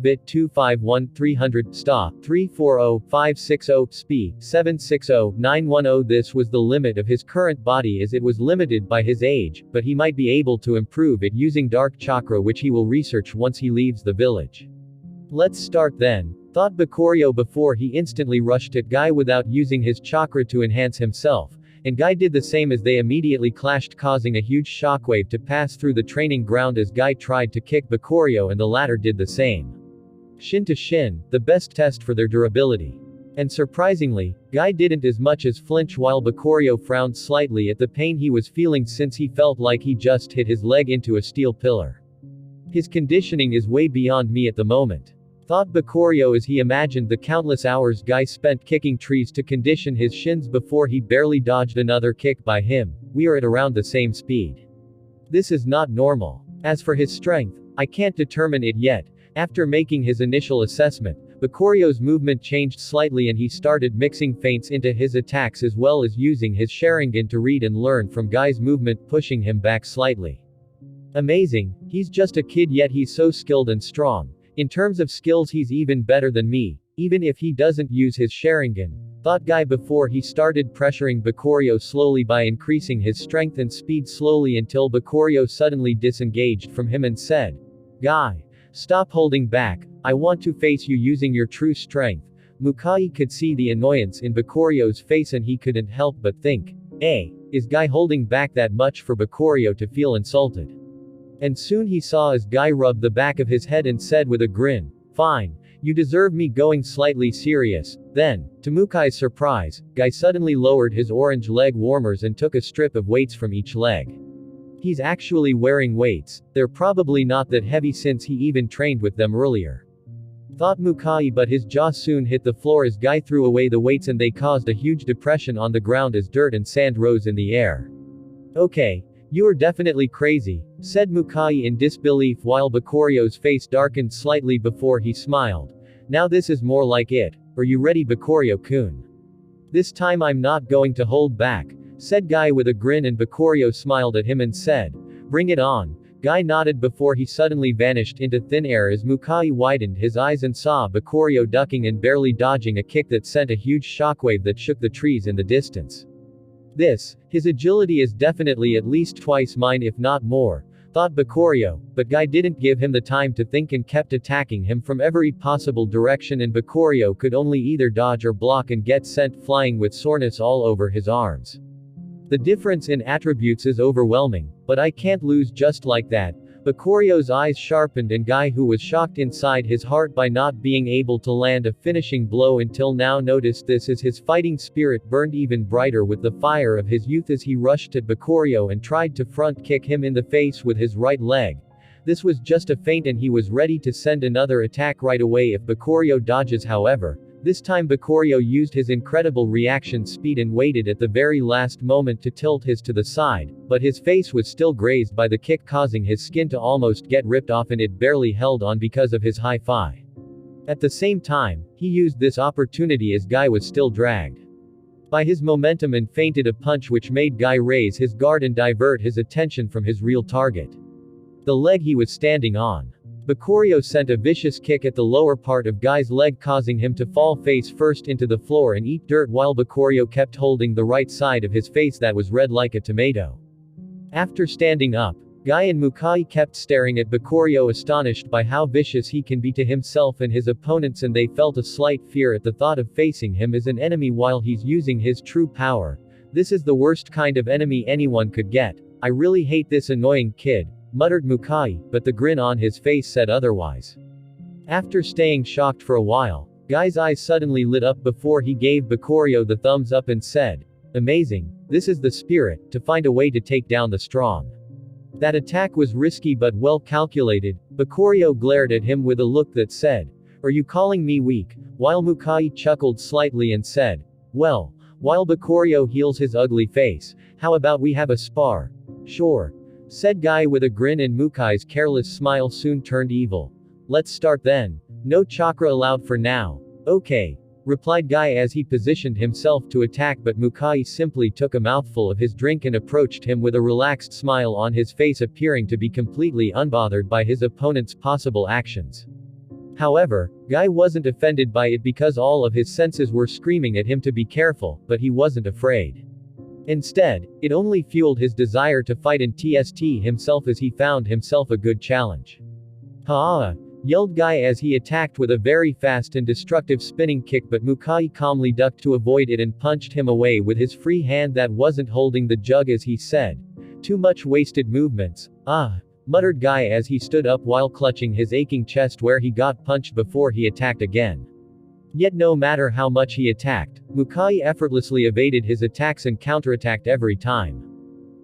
Bit 251300 Sta 340560 Spi 760 910. This was the limit of his current body as it was limited by his age, but he might be able to improve it using Dark Chakra, which he will research once he leaves the village. "Let's start then," thought Bakurio before he instantly rushed at Guy without using his chakra to enhance himself. And Guy did the same as they immediately clashed, causing a huge shockwave to pass through the training ground as Guy tried to kick Bakurio and the latter did the same. Shin to shin, the best test for their durability. And surprisingly, Guy didn't as much as flinch while Bakurio frowned slightly at the pain he was feeling since he felt like he just hit his leg into a steel pillar. "His conditioning is way beyond me at the moment," thought Bakurio as he imagined the countless hours Guy spent kicking trees to condition his shins before he barely dodged another kick by him. "We are at around the same speed. This is not normal. As for his strength, I can't determine it yet." After making his initial assessment, Bakurio's movement changed slightly and he started mixing feints into his attacks as well as using his Sharingan to read and learn from Guy's movement, pushing him back slightly. "Amazing, he's just a kid yet he's so skilled and strong. In terms of skills he's even better than me, even if he doesn't use his Sharingan," thought Guy before he started pressuring Bakurio slowly by increasing his strength and speed slowly until Bakurio suddenly disengaged from him and said, "Guy, stop holding back, I want to face you using your true strength." Mukai could see the annoyance in Bakurio's face and he couldn't help but think, is Guy holding back that much for Bakurio to feel insulted? And soon he saw as Guy rubbed the back of his head and said with a grin, "Fine, you deserve me." Going slightly serious. Then, to Mukai's surprise, Guy suddenly lowered his orange leg warmers and took a strip of weights from each leg. He's actually wearing weights, they're probably not that heavy since he even trained with them earlier, thought Mukai, but his jaw soon hit the floor as Guy threw away the weights and they caused a huge depression on the ground as dirt and sand rose in the air. "Okay, you are definitely crazy," said Mukai in disbelief while Bakurio's face darkened slightly before he smiled. "Now this is more like it. Are you ready, Bakurio-kun?" "This time I'm not going to hold back," said Guy with a grin, and Bakurio smiled at him and said, "Bring it on." Guy nodded before he suddenly vanished into thin air as Mukai widened his eyes and saw Bakurio ducking and barely dodging a kick that sent a huge shockwave that shook the trees in the distance. His agility is definitely at least twice mine if not more, thought Bakurio, but Guy didn't give him the time to think and kept attacking him from every possible direction, and Bakurio could only either dodge or block and get sent flying with soreness all over his arms. "The difference in attributes is overwhelming, but I can't lose just like that." Bakurio's eyes sharpened, and Guy, who was shocked inside his heart by not being able to land a finishing blow until now, noticed this as his fighting spirit burned even brighter with the fire of his youth as he rushed at Bakurio and tried to front kick him in the face with his right leg. This was just a feint and he was ready to send another attack right away if Bakurio dodges. However, this time Bakurio used his incredible reaction speed and waited at the very last moment to tilt his to the side, but his face was still grazed by the kick, causing his skin to almost get ripped off, and it barely held on because of his high fi. At the same time, he used this opportunity as Guy was still dragged by his momentum and feinted a punch which made Guy raise his guard and divert his attention from his real target, the leg he was standing on. Bakurio sent a vicious kick at the lower part of Guy's leg, causing him to fall face first into the floor and eat dirt, while Bakurio kept holding the right side of his face that was red like a tomato. After standing up, Guy and Mukai kept staring at Bakurio, astonished by how vicious he can be to himself and his opponents, and they felt a slight fear at the thought of facing him as an enemy while he's using his true power. This is the worst kind of enemy anyone could get. I really hate this annoying kid, muttered Mukai, but the grin on his face said otherwise. After staying shocked for a while, Guy's eyes suddenly lit up before he gave Bakurio the thumbs up and said, "Amazing, this is the spirit, to find a way to take down the strong." That attack was risky but well calculated. Bakurio glared at him with a look that said, "Are you calling me weak?" While Mukai chuckled slightly and said, "Well, while Bakurio heals his ugly face, how about we have a spar?" "Sure," said Guy with a grin, and Mukai's careless smile soon turned evil. "Let's start then. No chakra allowed for now." "Okay," replied Guy as he positioned himself to attack, but Mukai simply took a mouthful of his drink and approached him with a relaxed smile on his face, appearing to be completely unbothered by his opponent's possible actions. However, Guy wasn't offended by it because all of his senses were screaming at him to be careful, but he wasn't afraid. Instead, it only fueled his desire to fight and test himself, as he found himself a good challenge. "Ha!" yelled Guy as he attacked with a very fast and destructive spinning kick, but Mukai calmly ducked to avoid it and punched him away with his free hand that wasn't holding the jug, as he said, "Too much wasted movements." "Ah," muttered Guy as he stood up while clutching his aching chest where he got punched before he attacked again. Yet no matter how much he attacked, Mukai effortlessly evaded his attacks and counterattacked every time.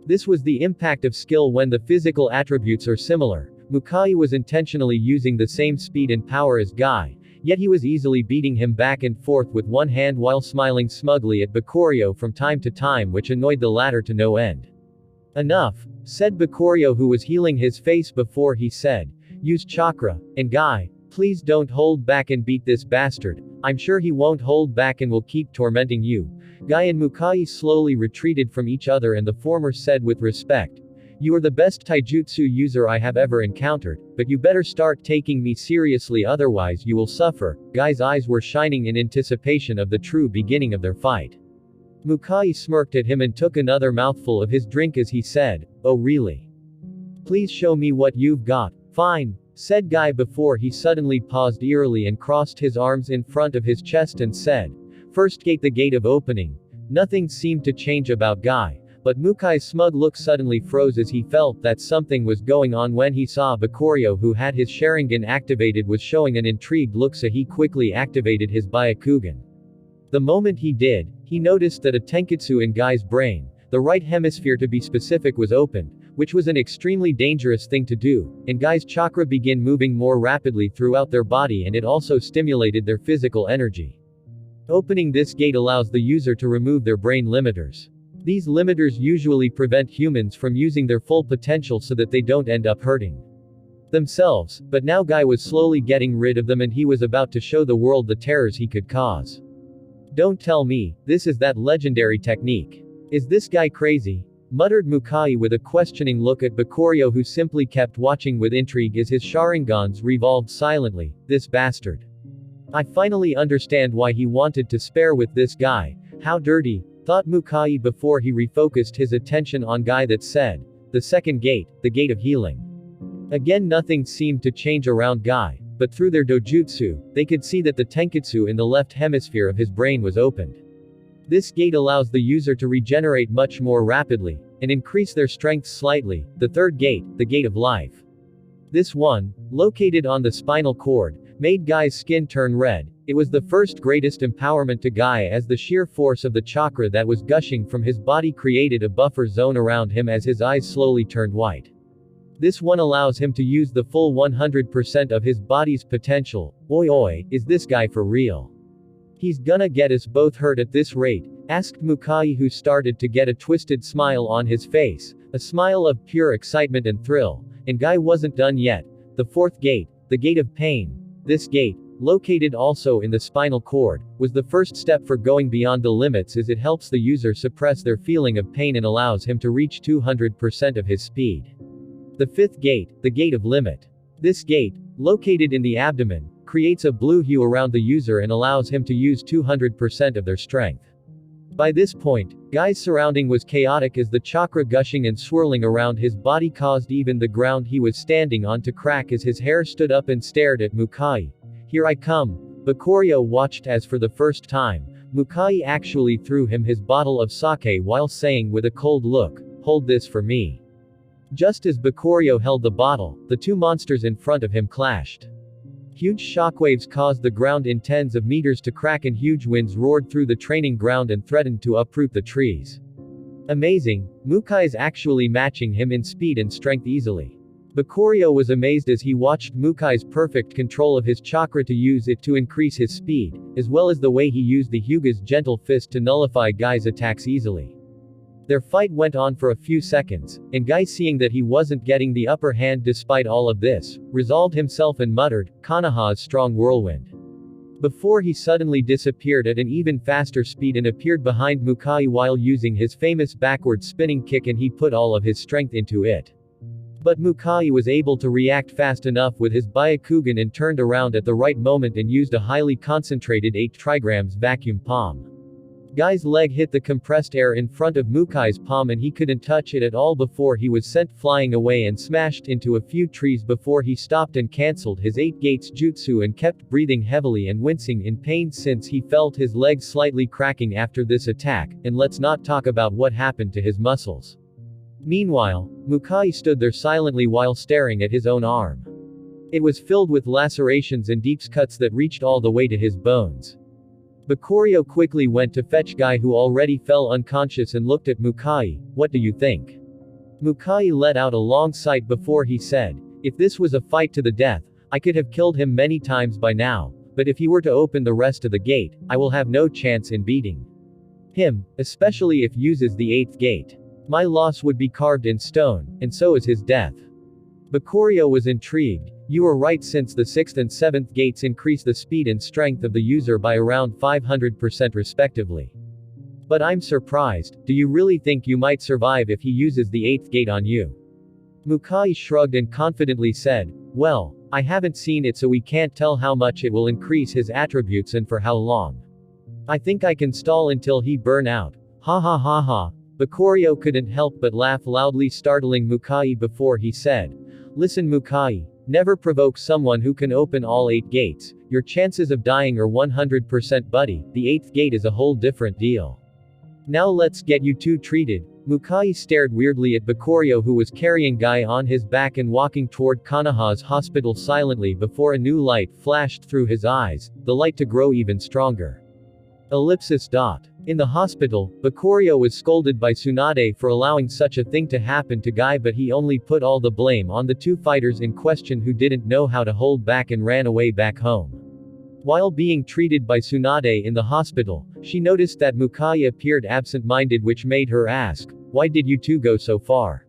This was the impact of skill when the physical attributes are similar. Mukai was intentionally using the same speed and power as Guy, yet he was easily beating him back and forth with one hand while smiling smugly at Bakurio from time to time, which annoyed the latter to no end. "Enough," said Bakurio, who was healing his face before he said, "Use chakra, and Guy, please don't hold back and beat this bastard. I'm sure he won't hold back and will keep tormenting you." Guy and Mukai slowly retreated from each other, and the former said with respect, "You are the best taijutsu user I have ever encountered, but you better start taking me seriously, otherwise you will suffer." Guy's eyes were shining in anticipation of the true beginning of their fight. Mukai smirked at him and took another mouthful of his drink as he said, "Oh really? Please show me what you've got." "Fine," said Guy before he suddenly paused eerily and crossed his arms in front of his chest and said, "First gate, the gate of opening." Nothing seemed to change about Guy, but Mukai's smug look suddenly froze as he felt that something was going on when he saw Bakurio, who had his Sharingan activated, was showing an intrigued look, so he quickly activated his Byakugan. The moment he did, he noticed that a tenketsu in Guy's brain, the right hemisphere to be specific, was opened, which was an extremely dangerous thing to do, and Guy's chakra began moving more rapidly throughout their body, and it also stimulated their physical energy. Opening this gate allows the user to remove their brain limiters. These limiters usually prevent humans from using their full potential so that they don't end up hurting themselves, but now Guy was slowly getting rid of them, and he was about to show the world the terrors he could cause. "Don't tell me, this is that legendary technique. Is this guy crazy?" muttered Mukai with a questioning look at Bakurio, who simply kept watching with intrigue as his Sharingans revolved silently. "This bastard. I finally understand why he wanted to spare with this guy. How dirty," thought Mukai before he refocused his attention on Guy that said, "The second gate, the gate of healing." Again, nothing seemed to change around Guy, but through their dojutsu, they could see that the tenketsu in the left hemisphere of his brain was opened. This gate allows the user to regenerate much more rapidly, and increase their strength slightly. The third gate, the gate of life. This one, located on the spinal cord, made Guy's skin turn red. It was the first greatest empowerment to Guy, as the sheer force of the chakra that was gushing from his body created a buffer zone around him as his eyes slowly turned white. This one allows him to use the full 100% of his body's potential. "Oi oi, is this guy for real? He's gonna get us both hurt at this rate?" asked Mukai, who started to get a twisted smile on his face, a smile of pure excitement and thrill. And Guy wasn't done yet. The fourth gate, the gate of pain. This gate, located also in the spinal cord, was the first step for going beyond the limits, as it helps the user suppress their feeling of pain and allows him to reach 200% of his speed. The fifth gate, the gate of limit. This gate, located in the abdomen, creates a blue hue around the user and allows him to use 200% of their strength. By this point, Guy's surrounding was chaotic as the chakra gushing and swirling around his body caused even the ground he was standing on to crack as his hair stood up and stared at Mukai. "Here I come." Bakurio watched as for the first time, Mukai actually threw him his bottle of sake while saying with a cold look, "Hold this for me." Just as Bakurio held the bottle, the two monsters in front of him clashed. Huge shockwaves caused the ground in tens of meters to crack and huge winds roared through the training ground and threatened to uproot the trees. Amazing, Mukai's actually matching him in speed and strength easily. Bakurio was amazed as he watched Mukai's perfect control of his chakra to use it to increase his speed, as well as the way he used the Hyuga's gentle fist to nullify Guy's attacks easily. Their fight went on for a few seconds, and Guy, seeing that he wasn't getting the upper hand despite all of this, resolved himself and muttered, "Konoha's strong whirlwind." Before he suddenly disappeared at an even faster speed and appeared behind Mukai while using his famous backward spinning kick, and he put all of his strength into it. But Mukai was able to react fast enough with his Byakugan and turned around at the right moment and used a highly concentrated 8 trigrams vacuum palm. Guy's leg hit the compressed air in front of Mukai's palm and he couldn't touch it at all before he was sent flying away and smashed into a few trees before he stopped and cancelled his 8 gates jutsu and kept breathing heavily and wincing in pain since he felt his legs slightly cracking after this attack, and let's not talk about what happened to his muscles. Meanwhile, Mukai stood there silently while staring at his own arm. It was filled with lacerations and deep cuts that reached all the way to his bones. Bakurio quickly went to fetch Guy, who already fell unconscious, and looked at Mukai. "What do you think?" Mukai let out a long sigh before he said, "If this was a fight to the death, I could have killed him many times by now, but if he were to open the rest of the gate, I will have no chance in beating him, especially if uses the 8th gate. My loss would be carved in stone, and so is his death." Bakurio was intrigued. "You were right, since the 6th and 7th gates increase the speed and strength of the user by around 500% respectively. But I'm surprised, do you really think you might survive if he uses the 8th gate on you?" Mukai shrugged and confidently said, "Well, I haven't seen it, so we can't tell how much it will increase his attributes and for how long. I think I can stall until he burn out." "Ha ha ha ha." Bakurio couldn't help but laugh loudly, startling Mukai before he said, "Listen Mukai, never provoke someone who can open all 8 gates. Your chances of dying are 100%, buddy. The 8th gate is a whole different deal. Now let's get you two treated." Mukai stared weirdly at Bakurio, who was carrying Guy on his back and walking toward Konoha's hospital silently before a new light flashed through his eyes, the light to grow even stronger. Ellipsis. In the hospital, Bakurio was scolded by Tsunade for allowing such a thing to happen to Guy, but he only put all the blame on the two fighters in question who didn't know how to hold back and ran away back home. While being treated by Tsunade in the hospital, she noticed that Mukai appeared absent-minded, which made her ask, "Why did you two go so far?"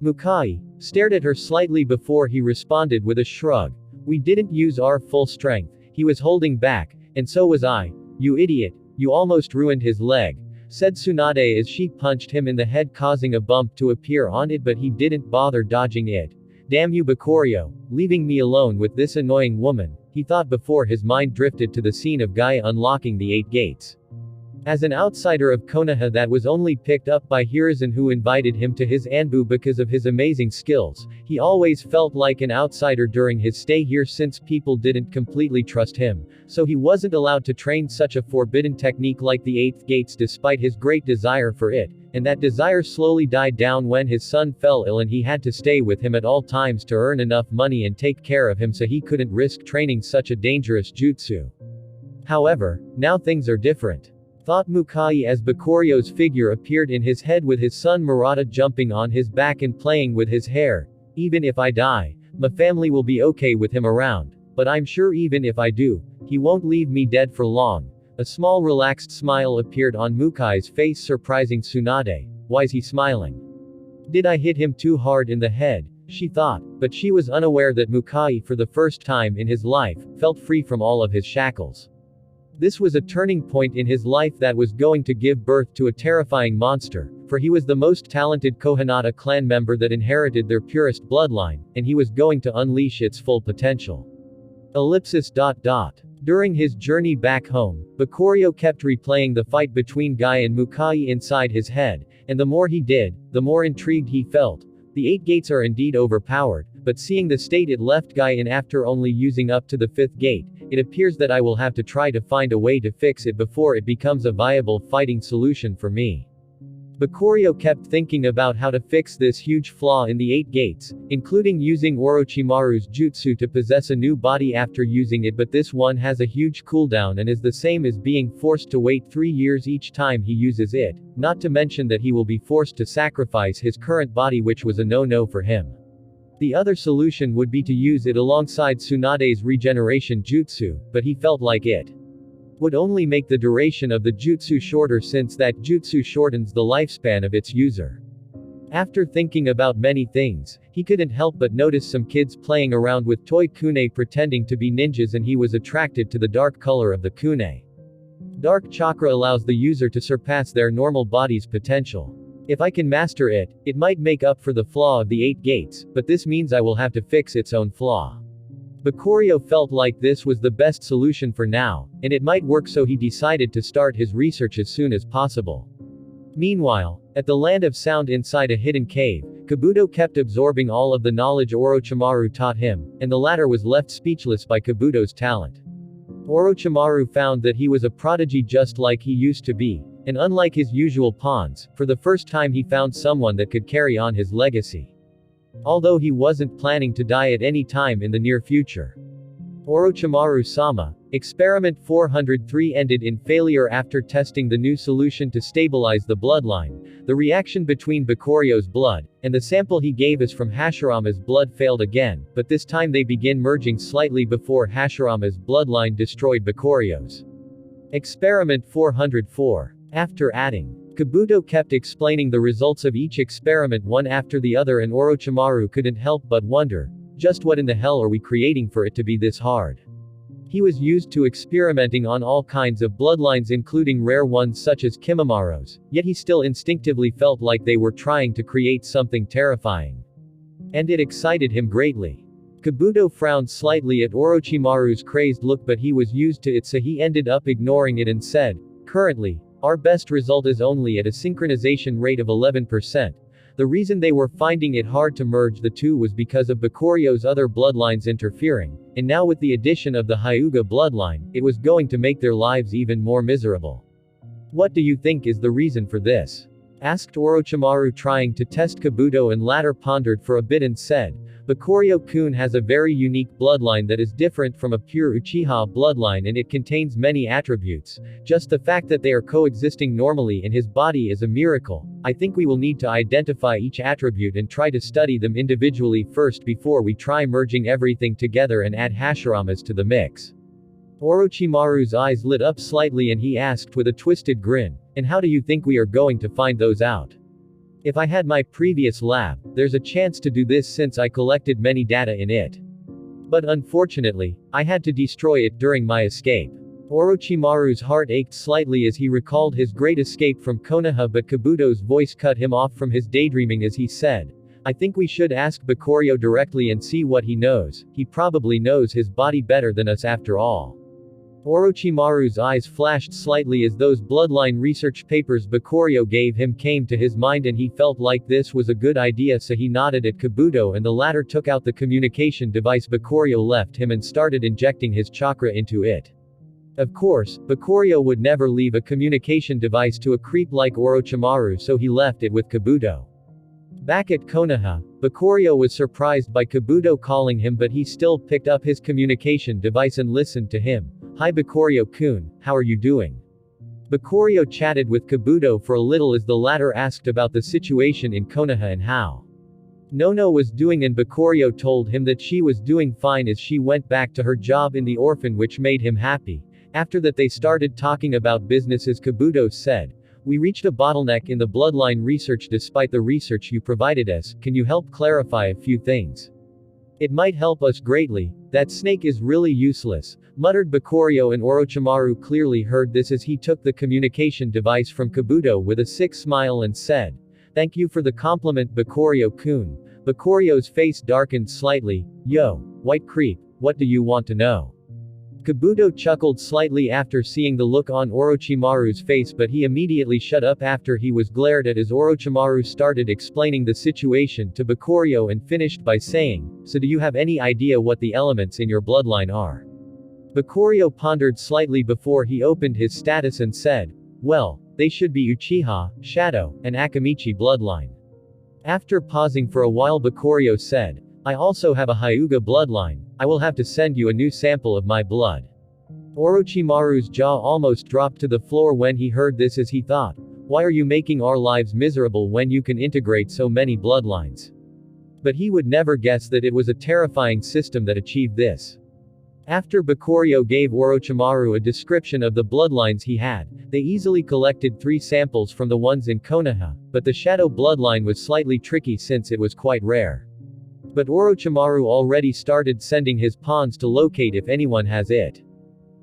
Mukai stared at her slightly before he responded with a shrug. "We didn't use our full strength. He was holding back, and so was I." "You idiot. You almost ruined his leg," said Tsunade as she punched him in the head, causing a bump to appear on it, but he didn't bother dodging it. "Damn you Bakurio, leaving me alone with this annoying woman," he thought before his mind drifted to the scene of Guy unlocking the 8 gates. As an outsider of Konoha that was only picked up by Hiruzen, who invited him to his Anbu because of his amazing skills, he always felt like an outsider during his stay here since people didn't completely trust him, so he wasn't allowed to train such a forbidden technique like the 8th gates despite his great desire for it, and that desire slowly died down when his son fell ill and he had to stay with him at all times to earn enough money and take care of him, so he couldn't risk training such a dangerous jutsu. However, now things are different, thought Mukai as Bakurio's figure appeared in his head with his son Murata jumping on his back and playing with his hair. "Even if I die, my family will be okay with him around, but I'm sure even if I do, he won't leave me dead for long." A small relaxed smile appeared on Mukai's face, surprising Tsunade. "Why's he smiling? Did I hit him too hard in the head?" she thought, but she was unaware that Mukai, for the first time in his life, felt free from all of his shackles. This was a turning point in his life that was going to give birth to a terrifying monster, For he was the most talented Kohanada clan member that inherited their purest bloodline, and he was going to unleash its full potential. During his journey back home, Bakurio kept replaying the fight between Guy and Mukai inside his head, and the more he did, the more intrigued he felt. The 8 gates are indeed overpowered, but seeing the state it left Guy in after only using up to the 5th gate, it appears that I will have to try to find a way to fix it before it becomes a viable fighting solution for me. Bakurio kept thinking about how to fix this huge flaw in the 8 gates, including using Orochimaru's jutsu to possess a new body after using it, but this one has a huge cooldown and is the same as being forced to wait 3 years each time he uses it, not to mention that he will be forced to sacrifice his current body, which was a no-no for him. The other solution would be to use it alongside Tsunade's regeneration jutsu, but he felt like it would only make the duration of the jutsu shorter, since that jutsu shortens the lifespan of its user. After thinking about many things, he couldn't help but notice some kids playing around with toy kunai pretending to be ninjas, and he was attracted to the dark color of the kunai. Dark chakra allows the user to surpass their normal body's potential. If I can master it, it might make up for the flaw of the 8 gates, but this means I will have to fix its own flaw. Bakurio felt like this was the best solution for now, and it might work, so he decided to start his research as soon as possible. Meanwhile, at the land of sound inside a hidden cave, Kabuto kept absorbing all of the knowledge Orochimaru taught him, and the latter was left speechless by Kabuto's talent. Orochimaru found that he was a prodigy just like he used to be, and unlike his usual pawns, for the first time he found someone that could carry on his legacy. Although he wasn't planning to die at any time in the near future. Orochimaru-sama, Experiment 403 ended in failure after testing the new solution to stabilize the bloodline. The reaction between Bakurio's blood and the sample he gave us from Hashirama's blood failed again, but this time they begin merging slightly before Hashirama's bloodline destroyed Bakurio's. Experiment 404. After adding, Kabuto kept explaining the results of each experiment one after the other, and Orochimaru couldn't help but wonder, just what in the hell are we creating for it to be this hard? He was used to experimenting on all kinds of bloodlines, including rare ones such as Kimimara's, yet he still instinctively felt like they were trying to create something terrifying. And it excited him greatly. Kabuto frowned slightly at Orochimaru's crazed look, but he was used to it, so he ended up ignoring it and said, "Currently, our best result is only at a synchronization rate of 11%. The reason they were finding it hard to merge the two was because of Bakurio's other bloodlines interfering, and now with the addition of the Hyuga bloodline, it was going to make their lives even more miserable." "What do you think is the reason for this?" asked Orochimaru, trying to test Kabuto, and latter pondered for a bit and said, "Bakurio-kun has a very unique bloodline that is different from a pure Uchiha bloodline, and it contains many attributes. Just the fact that they are coexisting normally in his body is a miracle. I think we will need to identify each attribute and try to study them individually first before we try merging everything together and add Hashirama's to the mix." Orochimaru's eyes lit up slightly and he asked with a twisted grin, "And how do you think we are going to find those out?" "If I had my previous lab, there's a chance to do this since I collected many data in it. But unfortunately, I had to destroy it during my escape." Orochimaru's heart ached slightly as he recalled his great escape from Konoha, but Kabuto's voice cut him off from his daydreaming as he said, "I think we should ask Bakurio directly and see what he knows. He probably knows his body better than us after all." Orochimaru's eyes flashed slightly as those bloodline research papers Bakurio gave him came to his mind, and he felt like this was a good idea, so he nodded at Kabuto, and the latter took out the communication device Bakurio left him and started injecting his chakra into it. Of course, Bakurio would never leave a communication device to a creep like Orochimaru, so he left it with Kabuto. Back at Konoha, Bakurio was surprised by Kabuto calling him, but he still picked up his communication device and listened to him. "Hi Bakurio-kun, how are you doing?" Bakurio chatted with Kabuto for a little as the latter asked about the situation in Konoha and how Nono was doing, and Bakurio told him that she was doing fine as she went back to her job in the orphan, which made him happy. After that they started talking about business as Kabuto said, "We reached a bottleneck in the bloodline research despite the research you provided us. Can you help clarify a few things? It might help us greatly. That snake is really useless," muttered Bakurio, and Orochimaru clearly heard this as he took the communication device from Kabuto with a sick smile and said, Thank you for the compliment, Bakurio-kun. Bakurio's face darkened slightly. Yo, white creep, what do you want to know? Kabuto chuckled slightly after seeing the look on Orochimaru's face, but he immediately shut up after he was glared at as Orochimaru started explaining the situation to Bakurio and finished by saying, so do you have any idea what the elements in your bloodline are? Bakurio pondered slightly before he opened his status and said, well, they should be Uchiha, Shadow, and Akamichi bloodline. After pausing for a while, Bakurio said, I also have a Hyuga bloodline. I will have to send you a new sample of my blood. Orochimaru's jaw almost dropped to the floor when he heard this, as he thought, why are you making our lives miserable when you can integrate so many bloodlines? But he would never guess that it was a terrifying system that achieved this. After Bakurio gave Orochimaru a description of the bloodlines he had, they easily collected 3 samples from the ones in Konoha, but the Shadow bloodline was slightly tricky since it was quite rare. But Orochimaru already started sending his pawns to locate if anyone has it.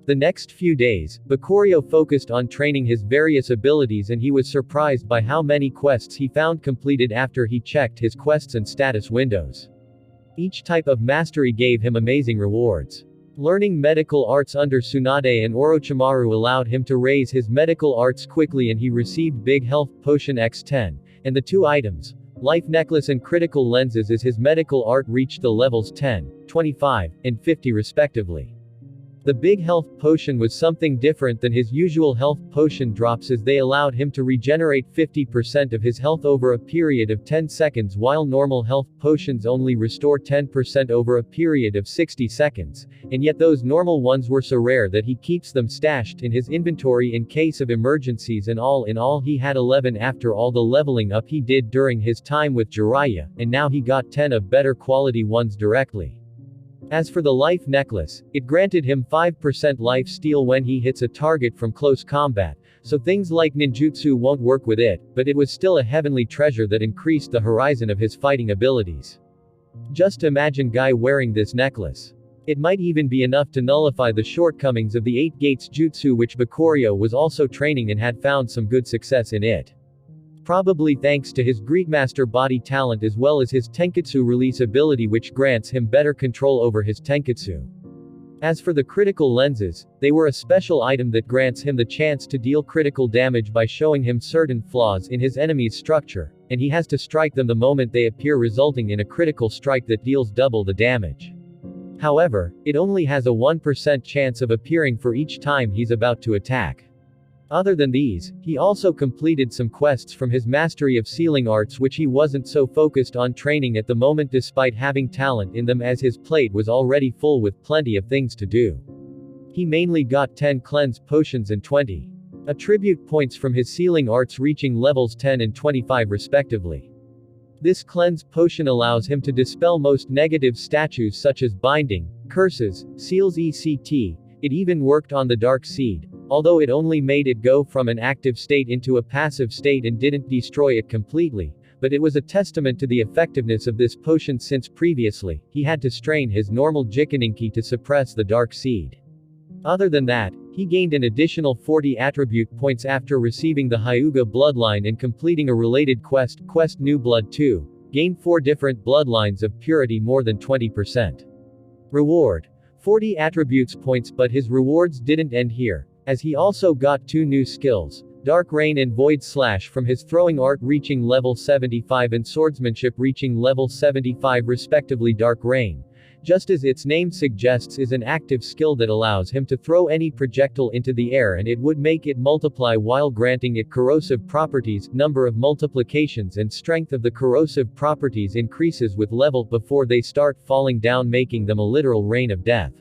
The next few days, Bakurio focused on training his various abilities, and he was surprised by how many quests he found completed after he checked his quests and status windows. Each type of mastery gave him amazing rewards. Learning medical arts under Tsunade and Orochimaru allowed him to raise his medical arts quickly, and he received Big Health Potion X10, and the 2 items, Life Necklace and Critical Lenses, as his medical art reached the levels 10, 25, and 50 respectively. The Big Health Potion was something different than his usual health potion drops, as they allowed him to regenerate 50% of his health over a period of 10 seconds, while normal health potions only restore 10% over a period of 60 seconds, and yet those normal ones were so rare that he keeps them stashed in his inventory in case of emergencies, and all in all he had 11 after all the leveling up he did during his time with Jiraiya, and now he got 10 of better quality ones directly. As for the life necklace, it granted him 5% life steal when he hits a target from close combat, so things like ninjutsu won't work with it, but it was still a heavenly treasure that increased the horizon of his fighting abilities. Just imagine guy wearing this necklace. It might even be enough to nullify the shortcomings of the 8 Gates Jutsu, which Bakurio was also training and had found some good success in it. Probably thanks to his Greatmaster body talent as well as his Tenketsu release ability, which grants him better control over his Tenketsu. As for the critical lenses, they were a special item that grants him the chance to deal critical damage by showing him certain flaws in his enemy's structure, and he has to strike them the moment they appear, resulting in a critical strike that deals double the damage. However, it only has a 1% chance of appearing for each time he's about to attack. Other than these, he also completed some quests from his mastery of sealing arts, which he wasn't so focused on training at the moment despite having talent in them, as his plate was already full with plenty of things to do. He mainly got 10 cleanse potions and 20 attribute points from his sealing arts, reaching levels 10 and 25 respectively. This cleanse potion allows him to dispel most negative statues such as binding, curses, seals etc. It even worked on the dark seed, although it only made it go from an active state into a passive state and didn't destroy it completely, but it was a testament to the effectiveness of this potion, since previously, he had to strain his normal Jikaninki to suppress the dark seed. Other than that, he gained an additional 40 attribute points after receiving the Hyuga bloodline and completing a related quest, Quest New Blood 2, gained 4 different bloodlines of purity more than 20%. Reward: 40 attributes points, but his rewards didn't end here, as he also got 2 new skills, Dark Rain and Void Slash, from his throwing art reaching level 75 and swordsmanship reaching level 75 respectively. Dark Rain, just as its name suggests, is an active skill that allows him to throw any projectile into the air and it would make it multiply while granting it corrosive properties. Number of multiplications and strength of the corrosive properties increases with level before they start falling down, making them a literal rain of death.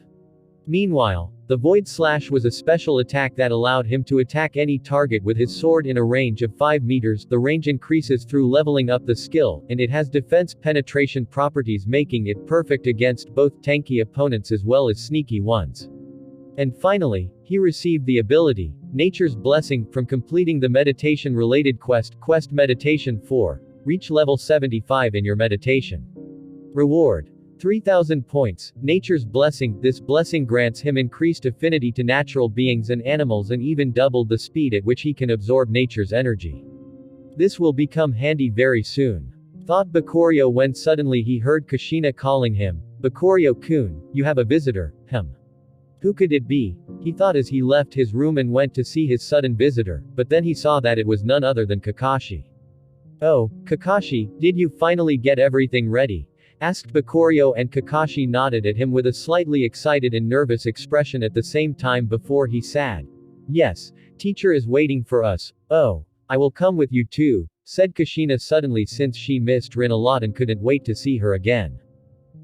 Meanwhile, the Void Slash was a special attack that allowed him to attack any target with his sword in a range of 5 meters. The range increases through leveling up the skill, and it has defense penetration properties, making it perfect against both tanky opponents as well as sneaky ones. And finally, he received the ability, Nature's Blessing, from completing the meditation-related quest, Quest Meditation 4. Reach level 75 in your meditation. Reward: 3,000 points, Nature's Blessing. This blessing grants him increased affinity to natural beings and animals and even doubled the speed at which he can absorb nature's energy. This will become handy very soon. Thought Bakurio when suddenly he heard Kushina calling him, Bakurio-kun, you have a visitor, Who could it be? He thought as he left his room and went to see his sudden visitor, but then he saw that it was none other than Kakashi. Oh, Kakashi, did you finally get everything ready? Asked Bakurio, and Kakashi nodded at him with a slightly excited and nervous expression at the same time before he said, yes, teacher is waiting for us. Oh, I will come with you too, said Kushina suddenly since she missed Rin a lot and couldn't wait to see her again.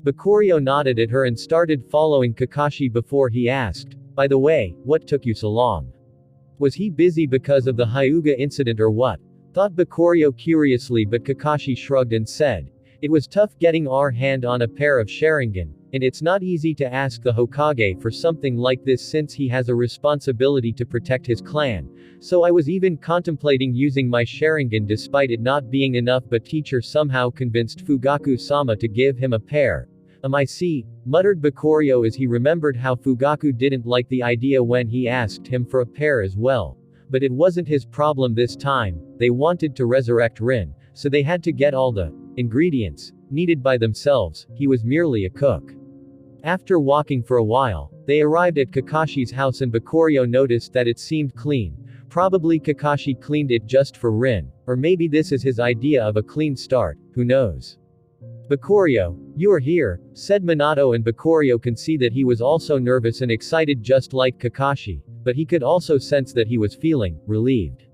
Bakurio nodded at her and started following Kakashi before he asked, by the way, what took you so long? Was he busy because of the Hyuga incident or what? Thought Bakurio curiously, but Kakashi shrugged and said, it was tough getting our hand on a pair of Sharingan, and it's not easy to ask the Hokage for something like this since he has a responsibility to protect his clan, so I was even contemplating using my Sharingan despite it not being enough, but teacher somehow convinced Fugaku-sama to give him a pair. I see, muttered Bakurio as he remembered how Fugaku didn't like the idea when he asked him for a pair as well. But it wasn't his problem this time, they wanted to resurrect Rin, so they had to get all the ingredients needed by themselves, he was merely a cook. After walking for a while, they arrived at Kakashi's house and Bakurio noticed that it seemed clean. Probably Kakashi cleaned it just for Rin, or maybe this is his idea of a clean start, who knows. Bakurio, you are here, said Minato, and Bakurio could see that he was also nervous and excited just like Kakashi, but he could also sense that he was feeling relieved.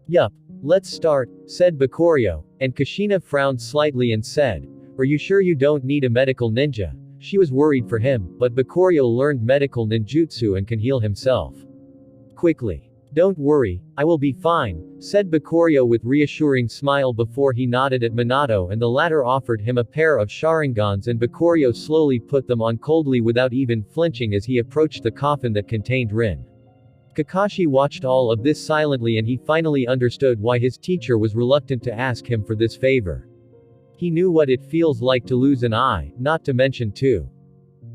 Yup, let's start, said Bakurio, and Kushina frowned slightly and said, are you sure you don't need a medical ninja? She was worried for him, but Bakurio learned medical ninjutsu and can heal himself quickly. Don't worry, I will be fine, said Bakurio with reassuring smile before he nodded at Minato, and the latter offered him a pair of Sharingans and Bakurio slowly put them on coldly without even flinching as he approached the coffin that contained Rin. Kakashi watched all of this silently, and he finally understood why his teacher was reluctant to ask him for this favor. He knew what it feels like to lose an eye, not to mention two.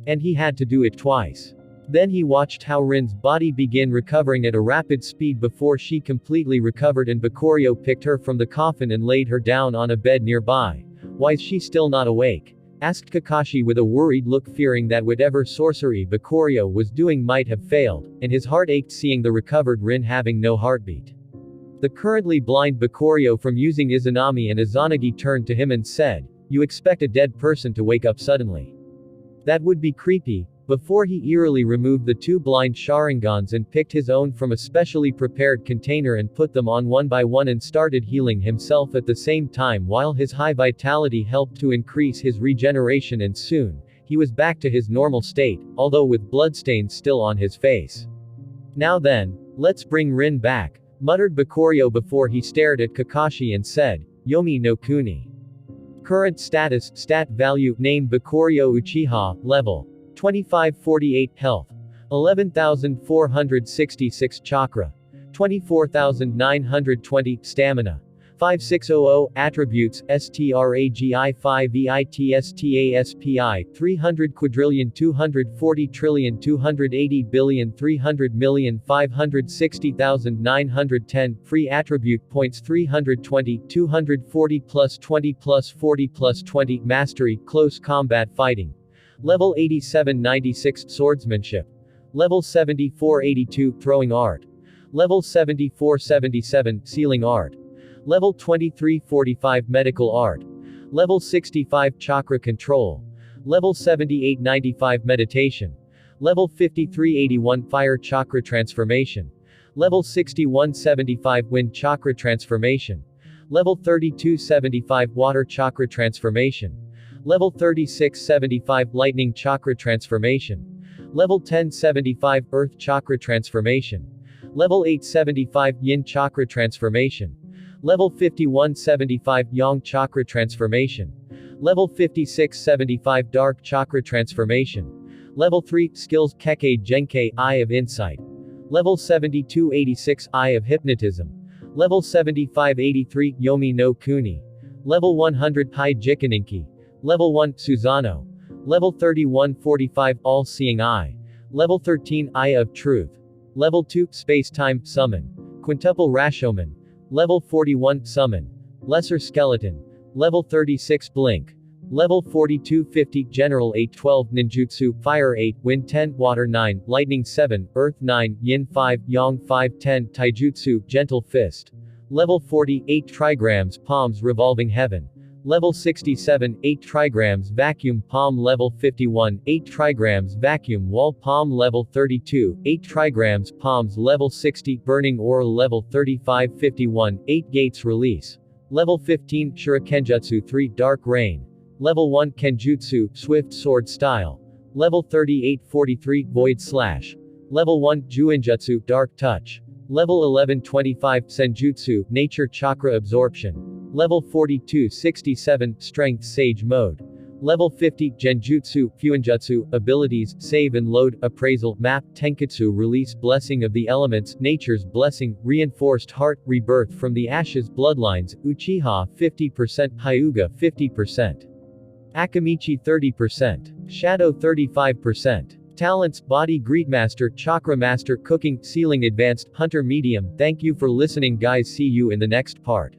And he had to do it twice. Then he watched how Rin's body began recovering at a rapid speed before she completely recovered, and Bakurio picked her from the coffin and laid her down on a bed nearby. Why's she still not awake? Asked Kakashi with a worried look, fearing that whatever sorcery Bakurio was doing might have failed, and his heart ached seeing the recovered Rin having no heartbeat. The currently blind Bakurio from using Izanami and Izanagi turned to him and said, you expect a dead person to wake up suddenly? That would be creepy. Before he eerily removed the two blind Sharingans and picked his own from a specially prepared container and put them on one by one and started healing himself at the same time while his high vitality helped to increase his regeneration, and soon, he was back to his normal state, although with bloodstains still on his face. Now then, let's bring Rin back, muttered Bakurio before he stared at Kakashi and said, Yomi no Kuni. Current status, stat value, name Bakurio Uchiha, level 2548, health 11,466 chakra, 24,920 stamina, 5600 attributes, stragi 5 EITSTASPI 300 quadrillion 240 trillion 280 billion 300 million 560,910 free attribute points 320 240 plus 20 plus 40 plus 20 mastery close combat fighting. Level 8796 swordsmanship. Level 7482 throwing art. Level 7477 sealing art. Level 2345 medical art. Level 65 chakra control. Level 7895 meditation. Level 5381 fire chakra transformation. Level 6175 wind chakra transformation. Level 3275 water chakra transformation. Level 3675 lightning chakra transformation. Level 1075 earth chakra transformation. Level 875 yin chakra transformation. Level 5175 yang chakra transformation. Level 5675 dark chakra transformation. Level 3 skills Kekkei Genkei eye of insight. Level 7286 eye of hypnotism. Level 7583 Yomi no Kuni. Level 100 Hai Jikaninki. Level 1 Susano. Level 3145 all-seeing eye. Level 13 Eye of Truth. Level 2 Space-Time Summon. Quintuple Rashomon. Level 41 Summon. Lesser Skeleton. Level 36 Blink. Level 42 50 General 812 Ninjutsu, Fire 8, Wind 10, Water 9, Lightning 7, Earth 9, Yin 5, Yang 5 10 Taijutsu, Gentle Fist. Level 40 8 Trigrams Palms Revolving Heaven. Level 67 8 Trigrams Vacuum Palm. Level 51 8 Trigrams Vacuum Wall Palm. Level 32 8 Trigrams Palms. Level 60 Burning Aura. Level 35 51 8 Gates Release. Level 15 Shurikenjutsu 3 Dark Rain. Level 1 Kenjutsu, Swift Sword Style. Level 38 43 Void Slash. Level 1 Juinjutsu, Dark Touch. Level 11 25 Senjutsu, Nature Chakra Absorption. Level 42 67 Strength Sage Mode. Level 50 Genjutsu, Fuinjutsu, Abilities, Save and Load, Appraisal, Map, Tenketsu Release Blessing of the Elements, Nature's Blessing, Reinforced Heart, Rebirth from the Ashes Bloodlines, Uchiha 50%, Hyuga 50%. Akamichi 30%. Shadow 35%. Talents Body Greedmaster, Chakra Master, Cooking, Sealing Advanced, Hunter Medium. Thank you for listening guys, see you in the next part.